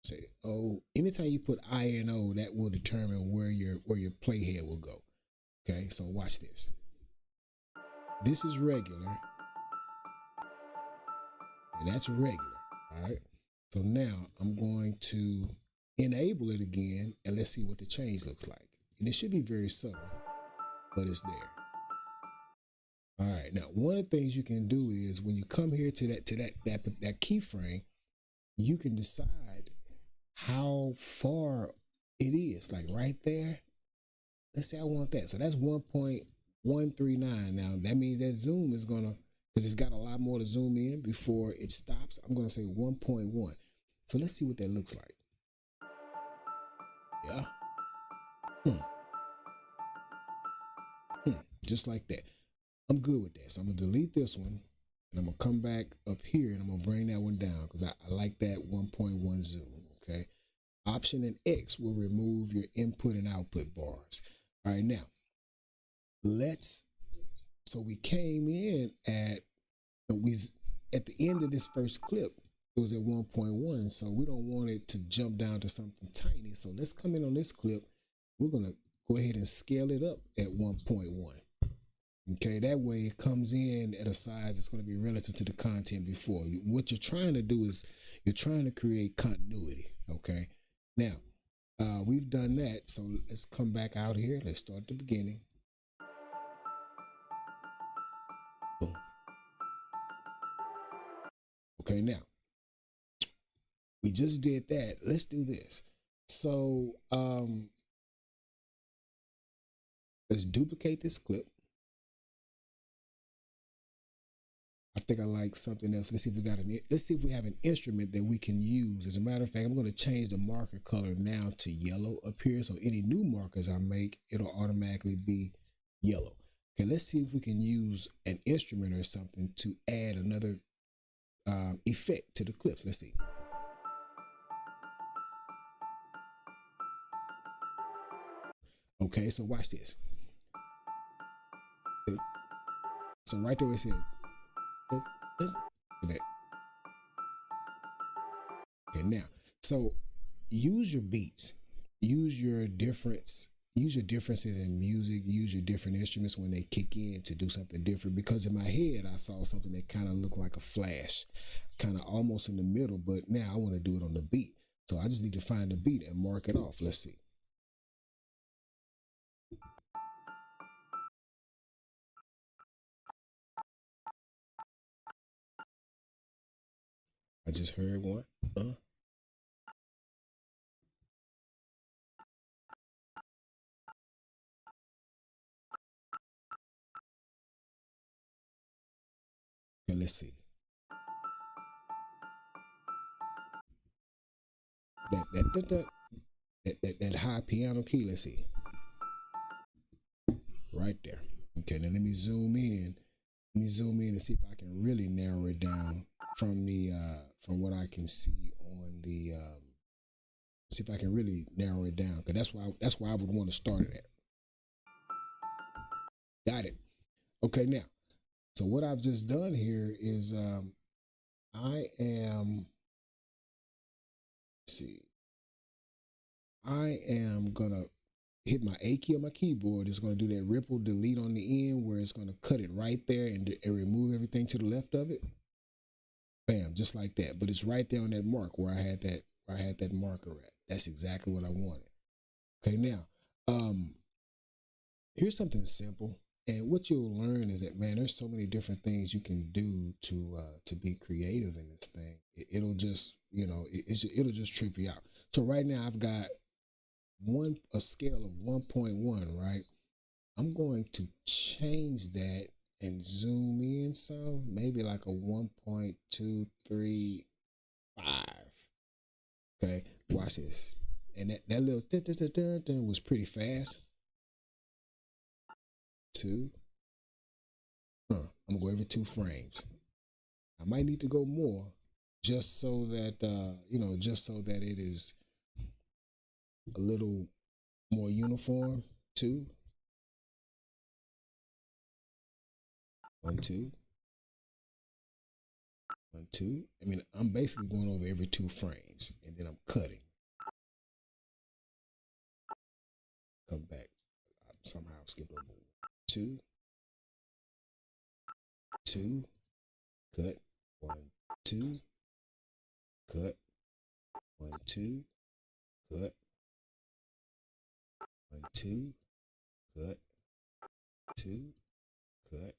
Say, oh, anytime you put INO, that will determine where your playhead will go. Okay, so watch this. This is regular, and that's regular. All right. So now I'm going to enable it again, and let's see what the change looks like. And it should be very subtle, but it's there. All right. Now, one of the things you can do is when you come here to that keyframe, you can decide how far it is. Like right there. Let's say I want that. So that's 1.139. Now that means that zoom is gonna, because it's got a lot more to zoom in before it stops. I'm gonna say 1.1. So let's see what that looks like. Yeah. Just like that. I'm good with that. So I'm gonna delete this one, and I'm gonna come back up here, and I'm gonna bring that one down because I like that 1.1 zoom. Okay. Option and X will remove your input and output bars. All right, now so we came in at the end of this first clip, it was at 1.1, so we don't want it to jump down to something tiny. So let's come in on this clip. We're gonna go ahead and scale it up at 1.1. Okay, that way it comes in at a size that's going to be relative to the content before. What you're trying to do is you're trying to create continuity. Okay, now we've done that, so let's come back out here. Let's start at the beginning. Boom. Okay, now we just did that. Let's do this. So let's duplicate this clip. I think I like something else. Let's see if we have an instrument that we can use. As a matter of fact, I'm going to change the marker color now to yellow up here. So any new markers I make, it'll automatically be yellow. Okay, let's see if we can use an instrument or something to add another effect to the clips. Let's see. Okay, so watch this. So right there it said, okay, now, so use your beats, use your differences in music, use your different instruments when they kick in to do something different. Because in my head, I saw something that kind of looked like a flash, kind of almost in the middle, but now I want to do it on the beat. So I just need to find the beat and mark it off. Let's see. I just heard one. Okay, let's see. That high piano key, let's see. Right there. Okay, now let me zoom in. Let me zoom in and see if I can really narrow it down from the from what I can see on the see if I can really narrow it down, because that's why I would want to start it at. Got it. Okay, now, so what I've just done here is I am, let's see, I am gonna hit my A key on my keyboard. It's gonna do that ripple delete on the end where it's gonna cut it right there and remove everything to the left of it. Bam, just like that. But it's right there on that mark where I had that marker at. That's exactly what I wanted. Okay, now, here's something simple. And what you'll learn is that, man, there's so many different things you can do to be creative in this thing. It'll just, you know, it'll just trip you out. So right now I've got a scale of 1.1, right? I'm going to change that and zoom in some, maybe like a 1.235. Okay, watch this. And that little was pretty fast. 2. I'm gonna go every 2 frames. I might need to go more, just so that you know, just so that it is a little more uniform. 2. 1, 2. 1, 2. I mean, I'm basically going over every 2 frames, and then I'm cutting. Come back. I somehow skipped over 2. 2. Cut. 1, 2. Cut. 1, 2. Cut. 1, 2. Cut. 2. Cut.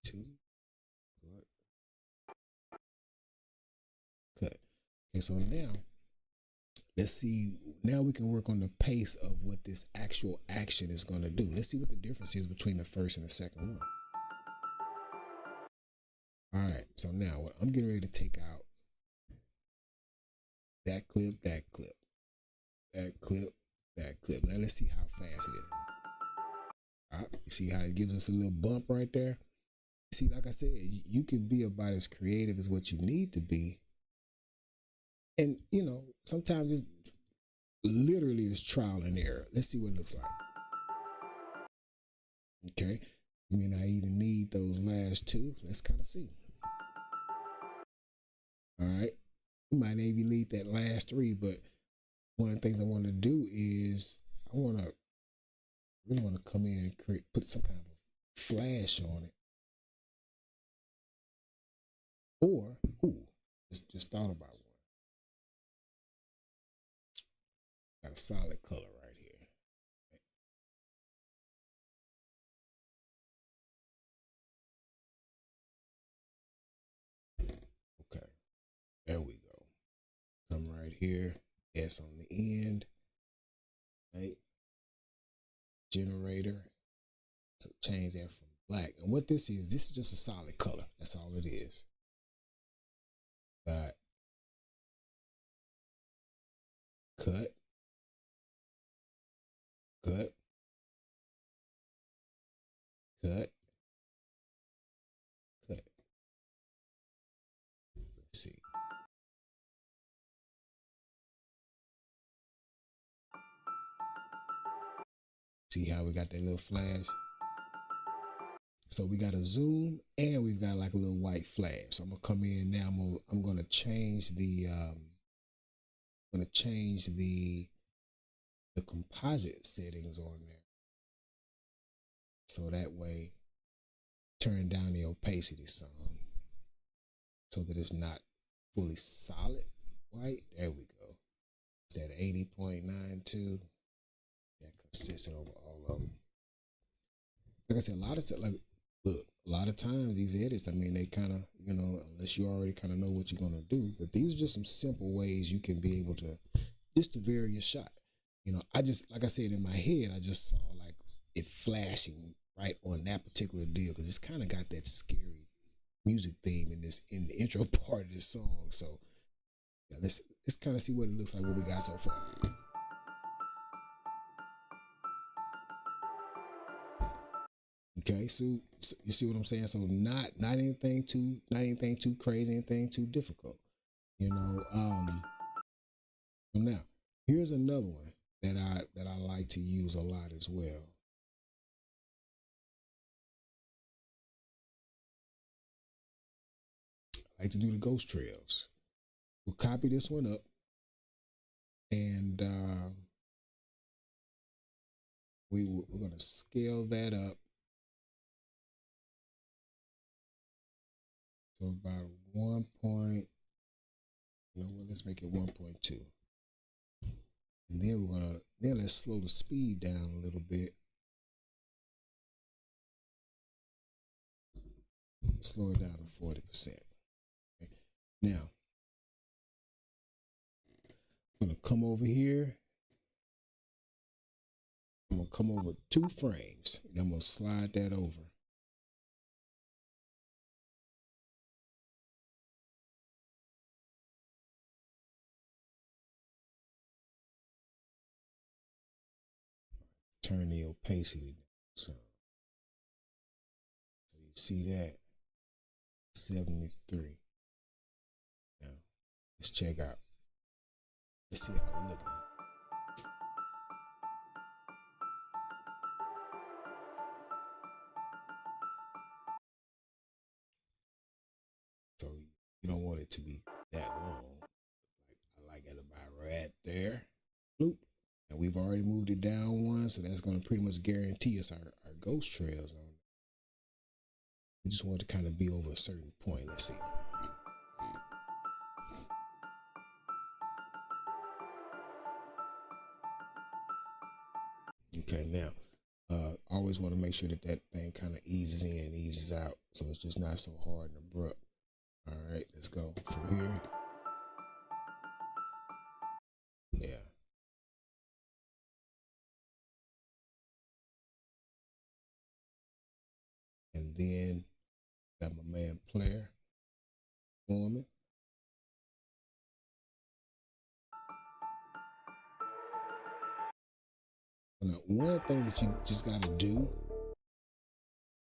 2. Cut. Okay, so now let's see. Now we can work on the pace of what this actual action is going to do. Let's see what the difference is between the first and the second one. All right, so now what I'm getting ready to take out that clip, that clip, that clip, that clip. Now let's see how fast it is. All right, you see how it gives us a little bump right there? See, like I said, you can be about as creative as what you need to be. And, you know, sometimes it's literally is trial and error. Let's see what it looks like. Okay, you may not even need those last 2. Let's kind of see. All right, you might not even need that last 3, but one of the things I want to do is I really want to come in and put some kind of flash on it. Or, just thought about one. Got a solid color right here. Okay, there we go. Come right here, S on the end, right? Generator. So change that from black. And what this is just a solid color. That's all it is. Got cut, cut, cut, cut. Let's see. See how we got that little flash? So we got a zoom and we've got like a little white flash. So I'm gonna come in now. I'm gonna change the composite settings on there. So that way, turn down the opacity some, so that it's not fully solid white. There we go. It's at 80.92. That consistent over all of them. Like I said, a lot of times these edits, I mean, they kind of, you know, unless you already kind of know what you're gonna do, but these are just some simple ways you can be able to just to vary your shot. You know, like I said, in my head, I just saw like it flashing right on that particular deal, because it's kind of got that scary music theme in the intro part of this song. So yeah, let's kind of see what it looks like, what we got so far. Okay, so you see what I'm saying? So not anything too crazy, anything too difficult. You know, so now here's another one that I like to use a lot as well. I like to do the ghost trails. We'll copy this one up, and we're gonna scale that up to about 1 point. You know what? Let's make it 1.2, and then let's slow the speed down a little bit. Slow it down to 40%. Okay. Now, I'm gonna come over here. I'm gonna come over 2 frames. And I'm gonna slide that over. Turn the opacity down some. So you see that 73. Now let's check out. Let's see how we're looking. So you don't want it to be that long. I like it about right there. Bloop. And we've already moved it down one, so that's going to pretty much guarantee us our ghost trails on. We just want to kind of be over a certain point. Let's see. Okay, now always want to make sure that thing kind of eases in and eases out, so it's just not so hard and abrupt. All right, let's go from here. Yeah. And then got my man Player Foreman. Now, one of the things that you just got to do,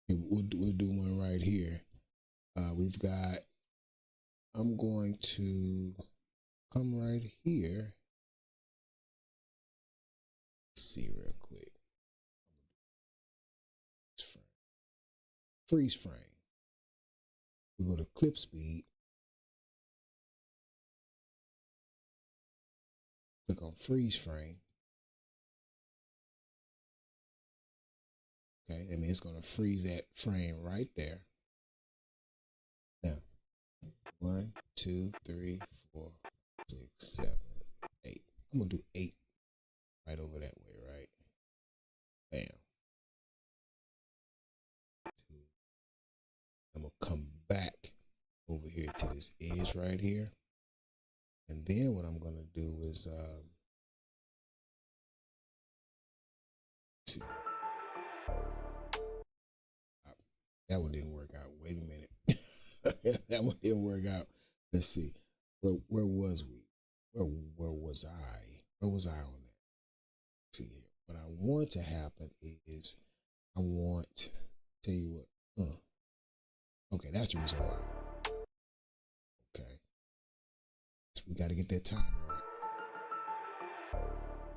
we'll do one right here. We've got, I'm going to come right here. Let's see real quick. Freeze frame. We go to clip speed. Click on freeze frame. Okay, I mean, it's going to freeze that frame right there. Now, 1, 2, 3, 4, 6, 7, 8. I'm going to do 8 right over that way, right? Bam. I'm going to come back over here to this edge right here. And then what I'm going to do is, see. That one didn't work out. Wait a minute. That one didn't work out. Let's see. Where was we? Where was I? Where was I on that? Let's see here. What I want to happen is I want, tell you what, okay, that's the reason why. Okay. So we got to get that timer right.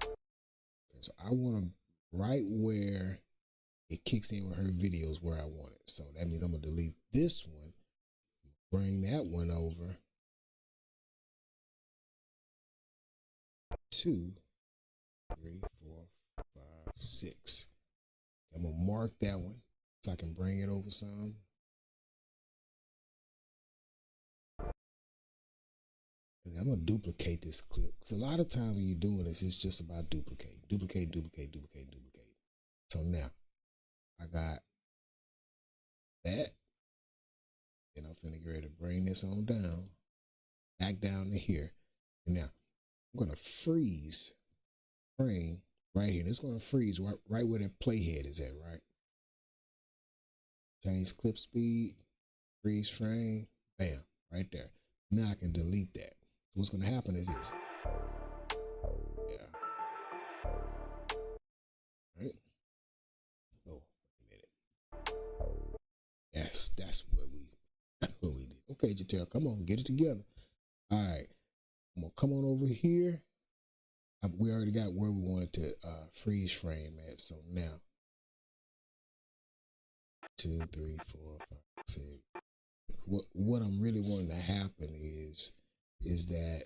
Okay, so I want to, right where it kicks in with her videos where I want it. So that means I'm going to delete this one, bring that one over. 2, 3, 4, 5, 6. I'm going to mark that one so I can bring it over some. And I'm going to duplicate this clip. Because a lot of times when you're doing this, it's just about duplicate. So now, I got that. Then I'm finna get ready to bring this on down. Back down to here. And now, I'm going to freeze frame right here. It's going to freeze right where that playhead is at, right? Change clip speed. freeze frame, bam, right there. Now I can delete that. What's going to happen is this. Yeah. All right. Oh, a minute. That's what we did. Okay, Jatel, come on, get it together. All right, I'm gonna come on over here. We already got where we wanted to freeze frame at. So now 2, 3, 4, 5, 6. What I'm really wanting to happen is that,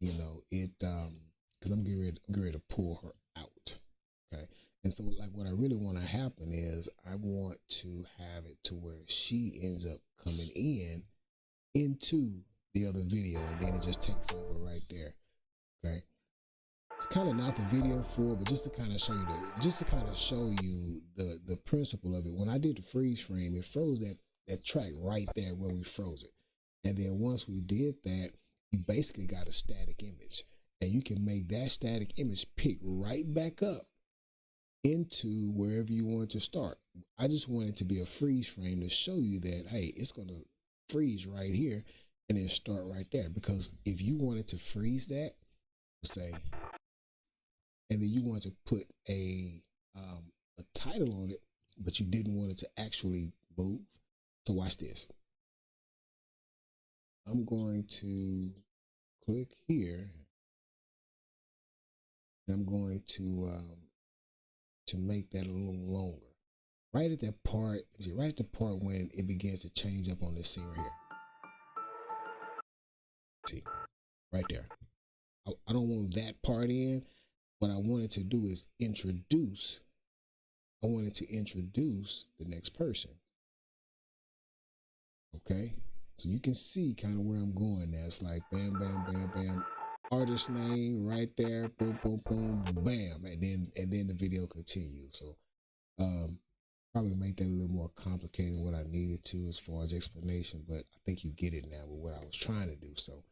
you know, it because I'm getting ready to pull her out. Okay. And so like what I really want to happen is I want to have it to where she ends up coming into the other video, and then it just takes over right there. Okay. It's kind of not the video for, but just to kind of show you the principle of it. When I did the freeze frame, it froze that track right there where we froze it. And then once we did that, you basically got a static image, and you can make that static image pick right back up into wherever you want to start. I just want it to be a freeze frame to show you that, hey, it's going to freeze right here and then start right there. Because if you wanted to freeze that, say, and then you want to put a title on it, but you didn't want it to actually move. So watch this. I'm going to click here. I'm going to make that a little longer. Right at that part, right at the part when it begins to change up on this scene right here. See, right there. I don't want that part in. What I wanted to do is introduce. I wanted to introduce the next person. Okay, so you can see kind of where I'm going now. It's like bam, bam, bam, bam. Artist name right there. Boom, boom, boom, bam, and then the video continues. So probably make that a little more complicated than what I needed to as far as explanation, but I think you get it now with what I was trying to do. So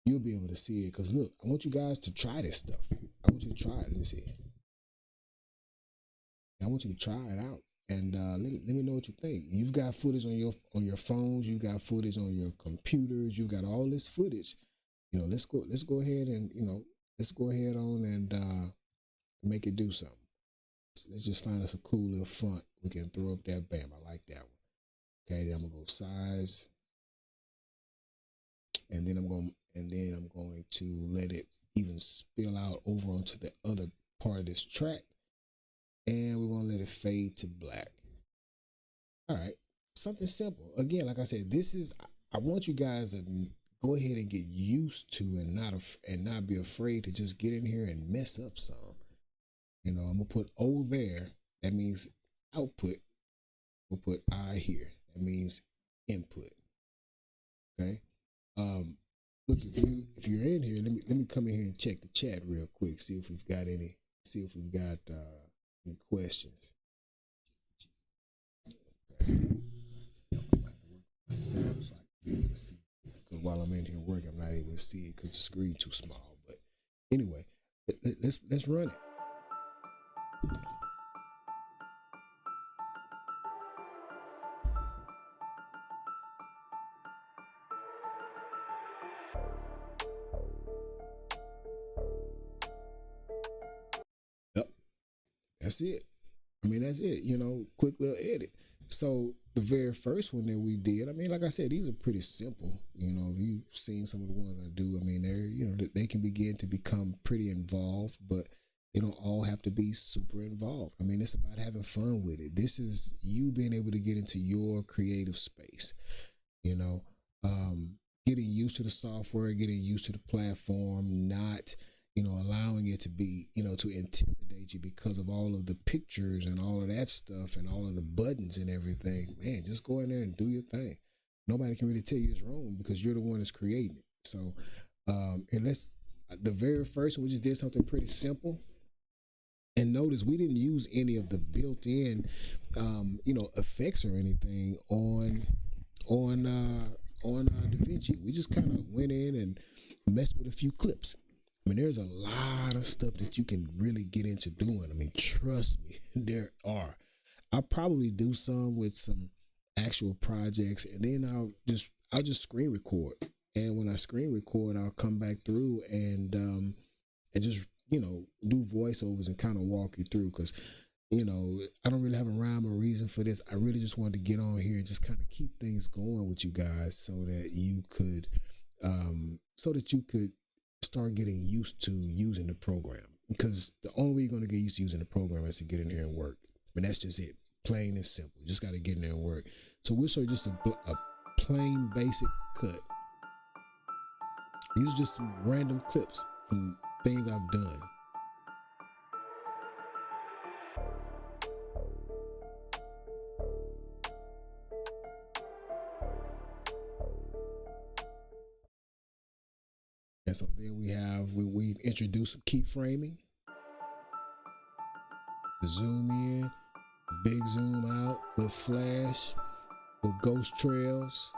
you'll be able to see it. Because look, I want you guys to try this stuff. I want you to try it. Let me see. I want you to try it out, and let me know what you think. You've got footage on your phones. You've got footage on your computers. You've got all this footage. You know, let's go ahead and let's go ahead on and make it do something. Let's just find us a cool little font we can throw up there. Bam, I like that one. Okay, then I'm gonna go size, and then I'm going to let it even spill out over onto the other part of this track, and we're gonna let it fade to black. All right, something simple. Again, like I said, this is, I want you guys to go ahead and get used to and not be afraid to just get in here and mess up some. You know, I'm gonna put O there. That means output. We'll put I here. That means input. Okay. Look, if you're in here, let me come in here and check the chat real quick. See if we've got any questions. Because while I'm in here working, I'm not able to see it because the screen too small. But anyway, let's run it. Yep, that's it. I mean, that's it. You know, quick little edit. So the very first one that we did, I mean, like I said, these are pretty simple. You know, if you've seen some of the ones I do, I mean, they can begin to become pretty involved, but they don't all have to be super involved. I mean, it's about having fun with it. This is you being able to get into your creative space, you know, getting used to the software, getting used to the platform, not, allowing it to be, to intimidate you because of all of the pictures and all of that stuff and all of the buttons and everything. Man, just go in there and do your thing. Nobody can really tell you it's wrong because you're the one that's creating it. So, and the very first one, we just did something pretty simple. And notice we didn't use any of the built-in, effects or anything on DaVinci. We just kind of went in and messed with a few clips. I mean, there's a lot of stuff that you can really get into doing. I mean, trust me, there are. I'll probably do some with some actual projects, and then I'll just screen record. And when I screen record, I'll come back through and just, you know, do voiceovers and kind of walk you through, because, you know, I don't really have a rhyme or reason for this. I really just wanted to get on here and just kind of keep things going with you guys so that you could start getting used to using the program, because the only way you're going to get used to using the program is to get in here and work. I mean, that's just it, plain and simple. You just got to get in there and work. So we'll show you just a plain basic cut. These are just some random clips from things I've done. And so then we've introduced some keyframing, the zoom in, big zoom out, with flash, with ghost trails.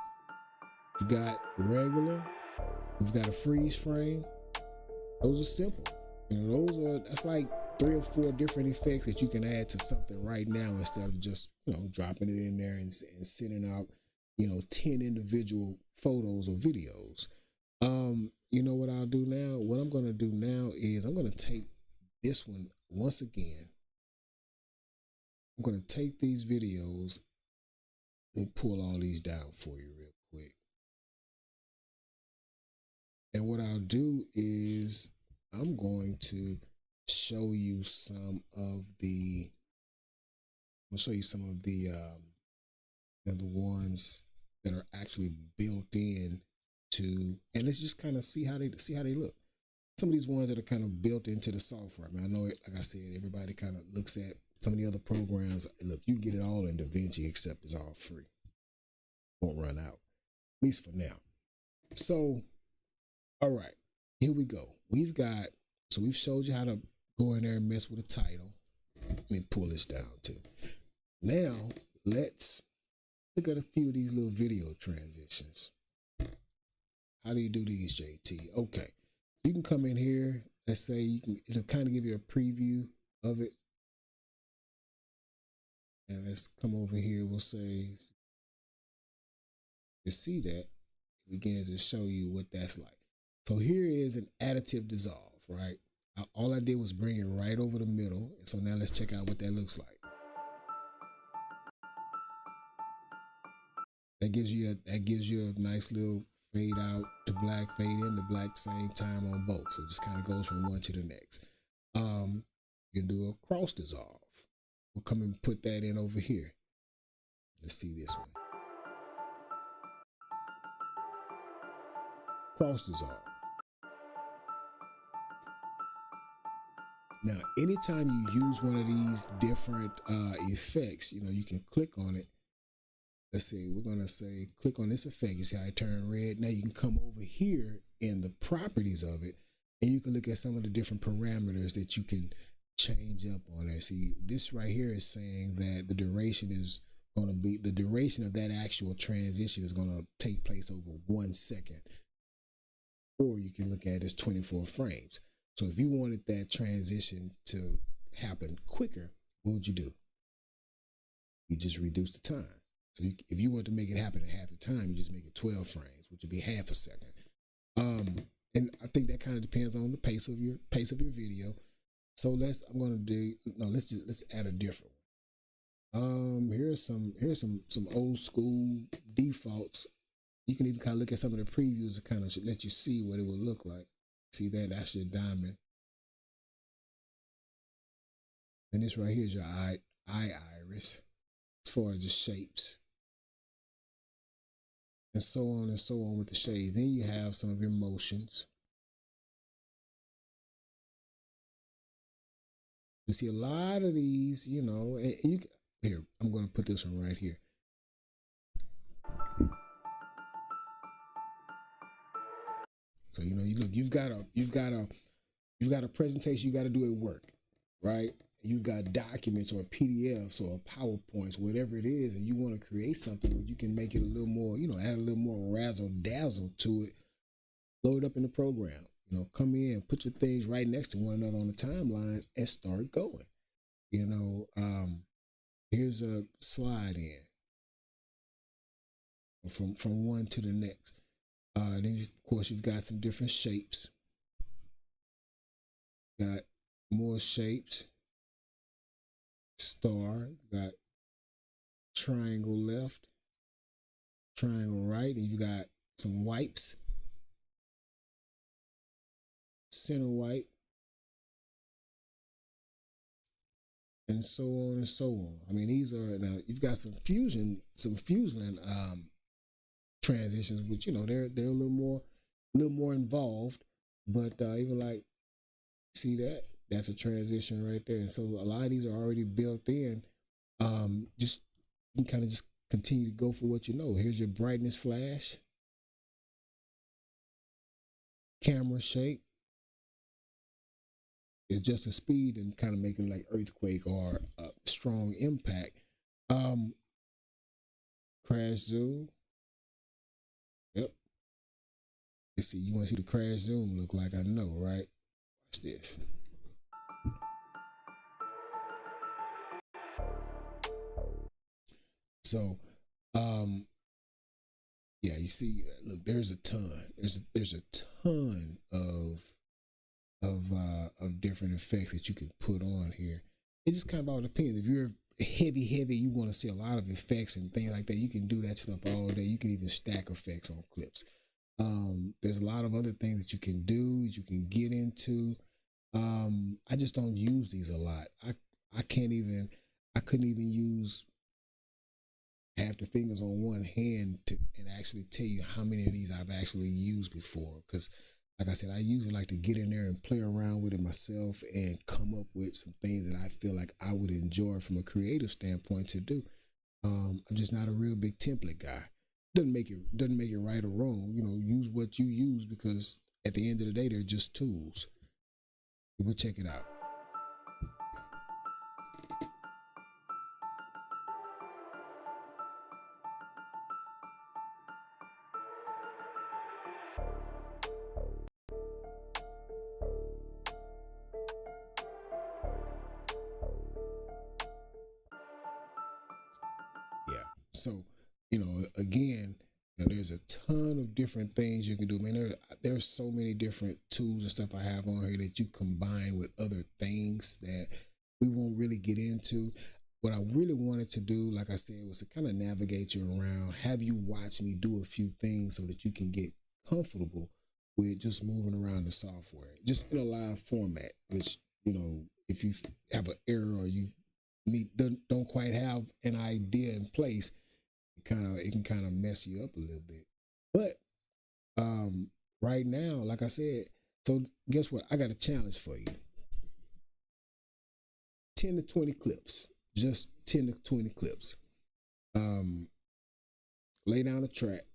We've got regular, we've got a freeze frame. Those are simple. You know, that's like 3 or 4 different effects that you can add to something right now, instead of just, you know, dropping it in there and sending out, you know, 10 individual photos or videos. You know what I'll do now? What I'm going to do now is I'm going to take this one once again. I'm going to take these videos and pull all these down for you real quick. And what I'll do is I'm going to show you some of the the ones that are actually built in to, and let's just kind of see how they look. Some of these ones that are kind of built into the software. I mean, I know it, like I said, everybody kind of looks at some of the other programs. Look, you can get it all in DaVinci, except it's all free. Won't run out, at least for now. So, all right, here we go. We've showed you how to go in there and mess with a title. Let me pull this down too. Now, let's look at a few of these little video transitions. How do you do these, JT? Okay, you can come in here. Let's say it'll kind of give you a preview of it. And let's come over here. We'll say, you see that, it begins to show you what that's like. So here is an additive dissolve, right? All I did was bring it right over the middle. So now let's check out what that looks like. That gives you a nice little fade out to black, fade in to black, same time on both. So it just kind of goes from one to the next. You can do a cross dissolve. We'll come and put that in over here. Let's see this one. Cross dissolve. Now, anytime you use one of these different effects, you know, you can click on it. Let's see, we're gonna say, click on this effect. You see how it turned red? Now you can come over here in the properties of it, and you can look at some of the different parameters that you can change up on there. See, this right here is saying that the duration of that actual transition is gonna take place over 1 second. Or you can look at it as 24 frames. So if you wanted that transition to happen quicker, what would you do? You just reduce the time. So if you want to make it happen in half the time, you just make it 12 frames, which would be half a second. And I think that kind of depends on the pace of your video. So let's add a different one. Here's some old school defaults. You can even kind of look at some of the previews to kind of let you see what it would look like. See that? That's your diamond. And this right here is your eye iris, as far as the shapes. And so on with the shades. Then you have some of your motions. You see a lot of these, you know, and you can, here, I'm going to put this one right here. So, you know, you've got a presentation, you got to do at work, right? You've got documents or PDFs or PowerPoints, whatever it is, and you want to create something where you can make it a little more, you know, add a little more razzle dazzle to it. Load it up in the program. You know, come in, put your things right next to one another on the timeline, and start going. You know, here's a slide in. from one to the next. Then of course you've got some different shapes. Got more shapes. Star. Got triangle left, triangle right, and you got some wipes. Center wipe, and so on and so on. I mean, these are now you've got some fusion transitions, which they're a little more involved. But even like see that's a transition right there, and so a lot of these are already built in. Just you kind of just continue to go for what you know. Here's your brightness flash, camera shake. It's just a speed and kind of making like earthquake or a strong impact. Crash zoom. Yep. Let's see. You want to see the crash zoom look like? I know, right? Watch this. So, yeah, you see, look, there's a ton. There's a ton of different effects that you can put on here. It just kind of all depends. If you're heavy, you want to see a lot of effects and things like that, you can do that stuff all day. You can even stack effects on clips. There's a lot of other things that you can do, that you can get into. I just don't use these a lot. I couldn't even use half the fingers on one hand and actually tell you how many of these I've actually used before. Because like I said, I usually like to get in there and play around with it myself and come up with some things that I feel like I would enjoy from a creative standpoint to do. I'm just not a real big template guy. Doesn't make it right or wrong. Use what you use, because at the end of the day, they're just tools. We'll check it out. Yeah. So, again, there's a ton of different things you can do. Man, there's so many different tools and stuff I have on here that you combine with other things that we won't really get into. What I really wanted to do, like I said, was to kind of navigate you around, have you watch me do a few things so that you can get comfortable with just moving around the software, just in a live format, which, if you have an error or you don't quite have an idea in place, it can kind of mess you up a little bit. But right now, like I said, so guess what? I got a challenge for you. 10 to 20 clips. Just 10 to 20 clips. Lay down a track,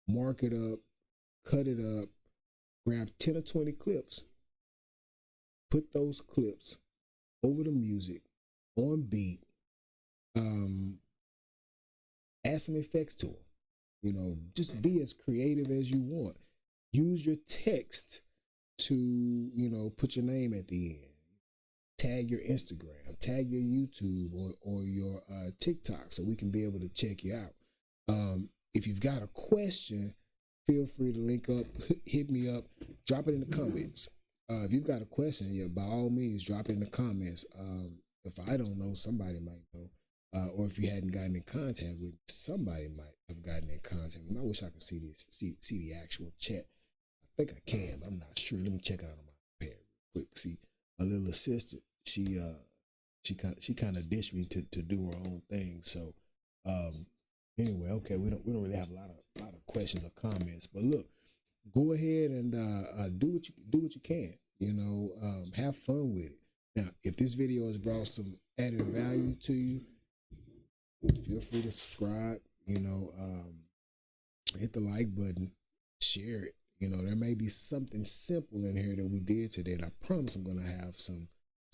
mark it up, cut it up, grab 10 or 20 clips, put those clips over the music on beat, add some effects to them. Just be as creative as you want. Use your text to, put your name at the end. Tag your Instagram, tag your YouTube or your TikTok, so we can be able to check you out. If you've got a question, feel free to link up, hit me up, drop it in the comments. If you've got a question, yeah, by all means, drop it in the comments. If I don't know, somebody might know. Or if you hadn't gotten in contact with me, somebody might have gotten in contact with me. I wish I could see the actual chat. I think I can, but I'm not sure. Let me check out on my pad real quick. See, my little assistant, she kind of dished me to do her own thing. So anyway, okay, we don't really have a lot of questions or comments, but look, go ahead and do what you can. Have fun with it. Now, if this video has brought some added value to you, feel free to subscribe. Hit the like button, share it. There may be something simple in here that we did today, and I promise I'm gonna have some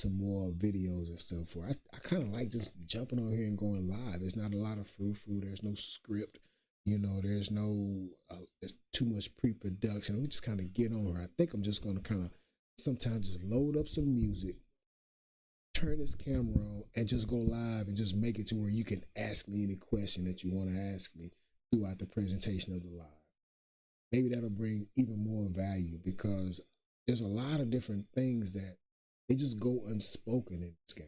more videos and stuff for. I kind of like just jumping on here and going live. There's not a lot of frou-frou. There's no script. There's no there's too much pre-production. We just kind of get on here. I think I'm just gonna kind of sometimes just load up some music, turn this camera on, and just go live and just make it to where you can ask me any question that you want to ask me. throughout the presentation of the live. Maybe that'll bring even more value, because there's a lot of different things that they just go unspoken in this game,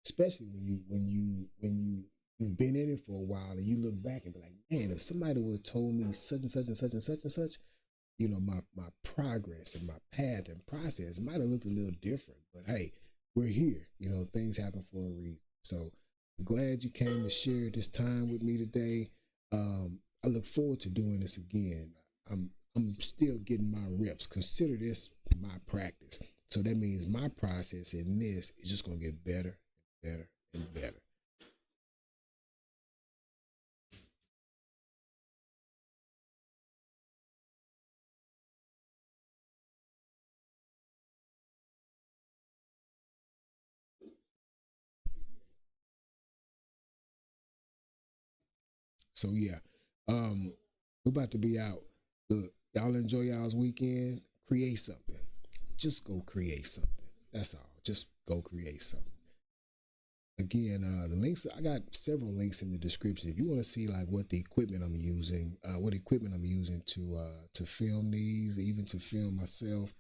especially you've been in it for a while and you look back and be like, man, if somebody would have told me such and such and such and such and such, my progress and my path and process might have looked a little different. But hey, we're here. Things happen for a reason. So I'm glad you came to share this time with me today. I look forward to doing this again. I'm still getting my reps. Consider this my practice. So that means my process in this is just going to get better and better and better. So yeah, we're about to be out. Look, y'all enjoy y'all's weekend. Create something. Just go create something. That's all. Just go create something. Again, the links, I got several links in the description. If you want to see like what equipment I'm using to film these, even to film myself,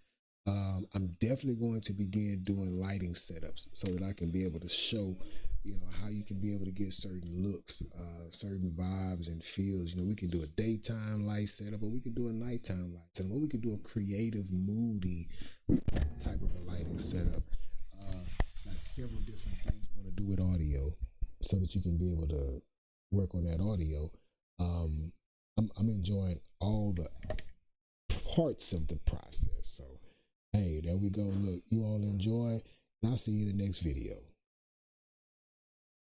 I'm definitely going to begin doing lighting setups so that I can be able to show, how you can be able to get certain looks, certain vibes and feels. We can do a daytime light setup, or we can do a nighttime light setup, or we can do a creative, moody type of a lighting setup. Got several different things we're going to do with audio so that you can be able to work on that audio. I'm enjoying all the parts of the process. So, hey, there we go. Look, you all enjoy, and I'll see you in the next video.